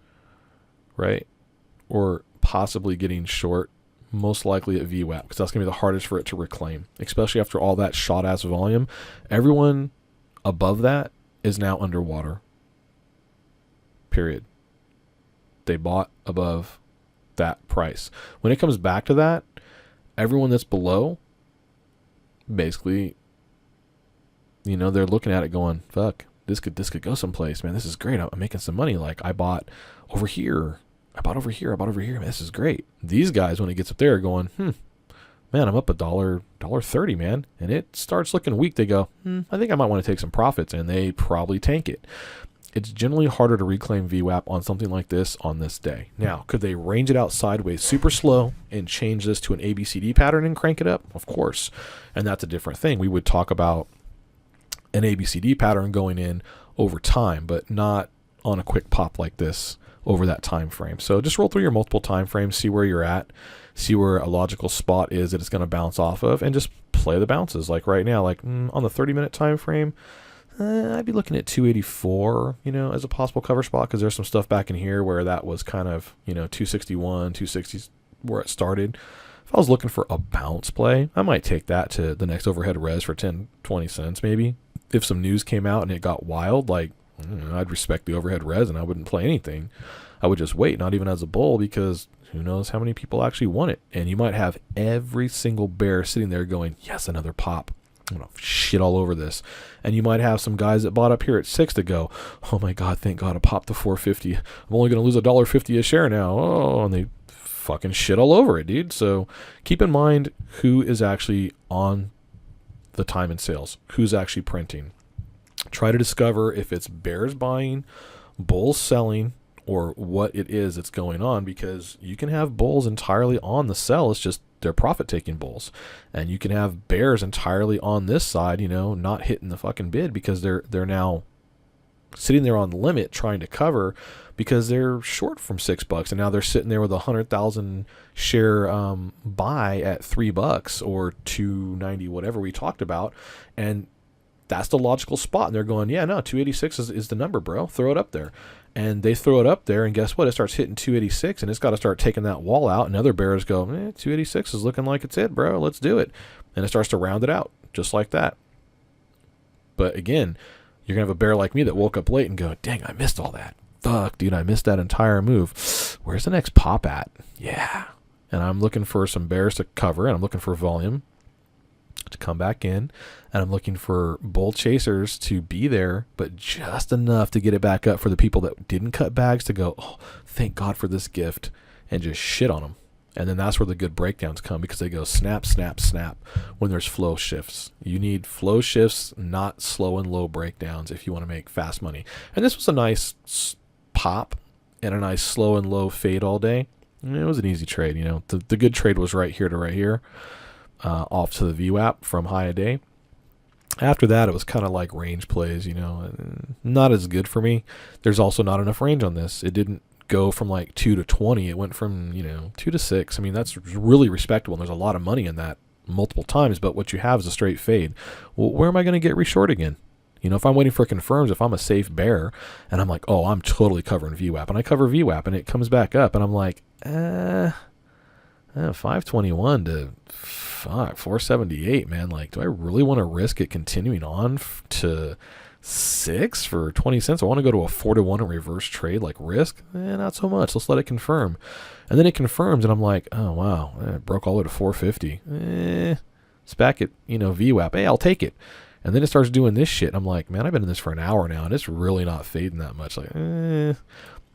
right? Or possibly getting short, most likely at VWAP, because that's going to be the hardest for it to reclaim, especially after all that shot-ass volume. Everyone above that is now underwater. Period. They bought above that price. When it comes back to that, everyone that's below, basically, you know, they're looking at it going, fuck. This could go someplace, man. This is great. I'm making some money. Like, I bought over here. I bought over here. Man, this is great. These guys, when it gets up there, are going, man, I'm up $1.30, man. And it starts looking weak. They go, I think I might want to take some profits, and they probably tank it. It's generally harder to reclaim VWAP on something like this on this day. Now, could they range it out sideways super slow and change this to an ABCD pattern and crank it up? Of course. And that's a different thing. We would talk about an ABCD pattern going in over time, but not on a quick pop like this over that time frame. So just roll through your multiple time frames, see where you're at, see where a logical spot is that it's going to bounce off of, and just play the bounces. Like right now, like on the 30-minute time frame, I'd be looking at 284, you know, as a possible cover spot, because there's some stuff back in here where that was kind of, you know, 261, 260 where it started. If I was looking for a bounce play, I might take that to the next overhead res for 10, 20 cents maybe. If some news came out and it got wild, like, I'd respect the overhead res and I wouldn't play anything. I would just wait, not even as a bull, because who knows how many people actually want it. And you might have every single bear sitting there going, yes, another pop. I'm going to shit all over this. And you might have some guys that bought up here at 6 to go, oh my God, thank God I popped to 450. I'm only going to lose $1.50 a share now. Oh, and they fucking shit all over it, dude. So keep in mind who is actually on the time and sales, who's actually printing. Try to discover if it's bears buying, bulls selling, or what it is that's going on, because you can have bulls entirely on the sell. It's just they're profit-taking bulls. And you can have bears entirely on this side, not hitting the fucking bid because they're now sitting there on the limit trying to cover because they're short from $6, and now they're sitting there with 100,000 share buy at $3 or $2.90, whatever we talked about, and that's the logical spot. And they're going, yeah, no, 286 is the number, bro. Throw it up there. And they throw it up there, and guess what? It starts hitting 286, and it's got to start taking that wall out. And other bears go, 286 is looking like it's it, bro. Let's do it. And it starts to round it out just like that. But again, you're going to have a bear like me that woke up late and go, dang, I missed all that. Fuck, dude, I missed that entire move. Where's the next pop at? Yeah. And I'm looking for some bears to cover, and I'm looking for volume to come back in, and I'm looking for bull chasers to be there, but just enough to get it back up for the people that didn't cut bags to go, oh, thank God for this gift, and just shit on them. And then that's where the good breakdowns come, because they go snap, snap, snap when there's flow shifts. You need flow shifts, not slow and low breakdowns if you want to make fast money. And this was a nice pop and a nice slow and low fade all day. It was an easy trade. The good trade was right here to right here. Off to the VWAP from high a day. After that, it was kind of like range plays, not as good for me. There's also not enough range on this. It didn't go from like 2 to 20. It went from, 2 to 6. I mean, that's really respectable. And there's a lot of money in that multiple times, but what you have is a straight fade. Well, where am I going to get reshort again? If I'm waiting for confirms, if I'm a safe bear and I'm like, oh, I'm totally covering VWAP, and I cover VWAP and it comes back up and I'm like, 521 to 478, man. Like, do I really want to risk it continuing on to 6 for 20 cents? I want to go to a 4-1 in reverse trade, like risk? Not so much. Let's let it confirm. And then it confirms, and I'm like, oh, wow, it broke all the way to 450. It's back at, VWAP. Hey, I'll take it. And then it starts doing this shit. I'm like, man, I've been in this for an hour now, and it's really not fading that much. Like,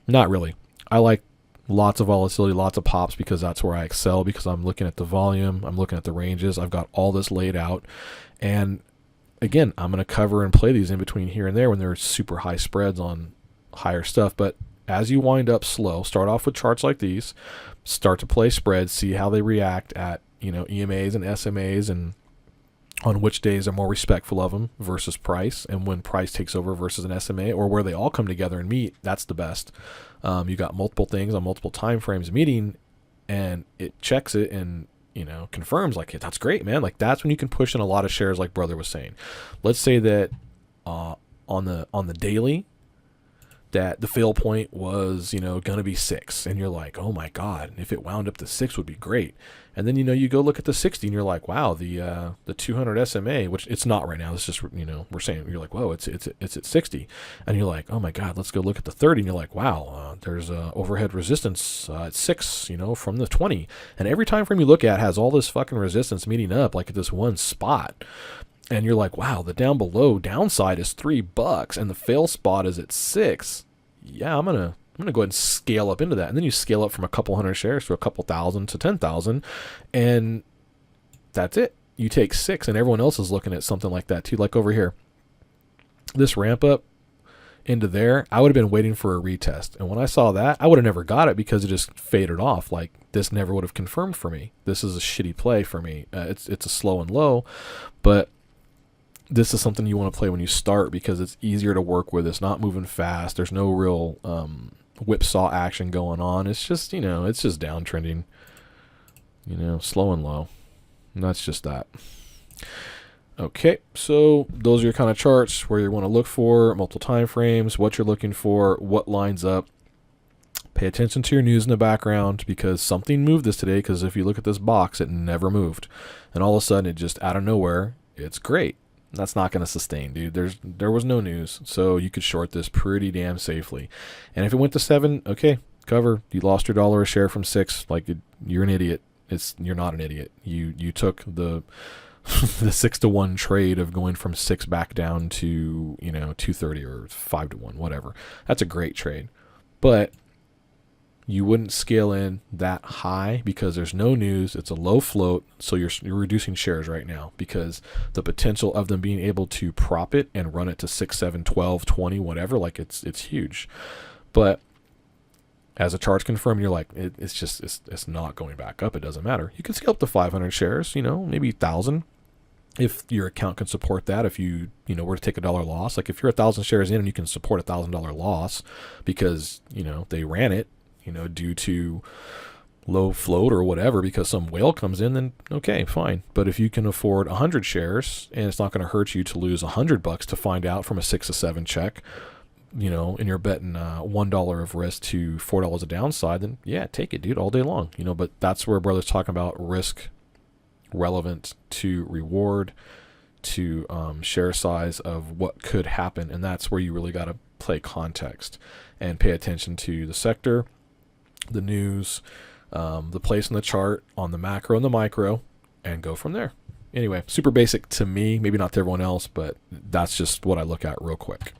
not really. I like lots of volatility, lots of pops, because that's where I excel, because I'm looking at the volume, I'm looking at the ranges, I've got all this laid out. And again, I'm going to cover and play these in between here and there when there's super high spreads on higher stuff. But as you wind up slow, start off with charts like these, start to play spreads, see how they react at, EMAs and SMAs, and on which days are more respectful of them versus price, and when price takes over versus an SMA, or where they all come together and meet. That's the best. You got multiple things on multiple time frames meeting, and it checks it and confirms, like, hey, that's great, man. Like, that's when you can push in a lot of shares, like brother was saying. Let's say that on the daily, that the fail point was gonna be 6, and you're like, oh my God, if it wound up to 6 would be great. And then you go look at the 60 and you're like, wow, the 200 SMA, which it's not right now, it's just we're saying, you're like, whoa, it's at 60, and you're like, oh my God, let's go look at the 30, and you're like, wow, there's overhead resistance at 6, from the 20, and every time frame you look at has all this fucking resistance meeting up like at this one spot. And you're like, wow, the down below downside is $3 and the fail spot is at 6. Yeah, I'm gonna go ahead and scale up into that. And then you scale up from a couple hundred shares to a couple thousand to 10,000, and that's it. You take 6, and everyone else is looking at something like that too. Like over here, this ramp up into there, I would have been waiting for a retest. And when I saw that, I would have never got it because it just faded off. Like, this never would have confirmed for me. This is a shitty play for me. It's a slow and low, but this is something you want to play when you start because it's easier to work with. It's not moving fast. There's no real whipsaw action going on. It's just, it's just downtrending, slow and low. And that's just that. Okay, so those are your kind of charts where you want to look for multiple time frames, what you're looking for, what lines up. Pay attention to your news in the background because something moved this today, because if you look at this box, it never moved. And all of a sudden, it just out of nowhere, it's great. That's not going to sustain, dude. There was no news, so you could short this pretty damn safely. And if it went to 7, okay, cover. You lost your dollar a share from 6. Like, you're an idiot. You're not an idiot. You took the the 6-to-1 trade of going from 6 back down to 230 or 5-to-1, whatever. That's a great trade, but you wouldn't scale in that high because there's no news. It's a low float, so you're reducing shares right now because the potential of them being able to prop it and run it to 6, 7, 12, 20, whatever, like it's huge. But as a charts confirm, you're like, it's not going back up. It doesn't matter. You can scale up to 500 shares, maybe 1,000 if your account can support that. If you were to take $1 loss, like if you're 1,000 shares in and you can support $1,000 loss because they ran it, due to low float or whatever, because some whale comes in, then okay, fine. But if you can afford 100 shares and it's not going to hurt you to lose $100 to find out from a 6 to 7 check, and you're betting $1 of risk to $4 of downside, then yeah, take it, dude, all day long. But that's where brother's talking about risk relevant to reward, to share size of what could happen, and that's where you really got to play context and pay attention to the sector, the news, the place in the chart on the macro and the micro, and go from there. Anyway, super basic to me, maybe not to everyone else, but that's just what I look at real quick.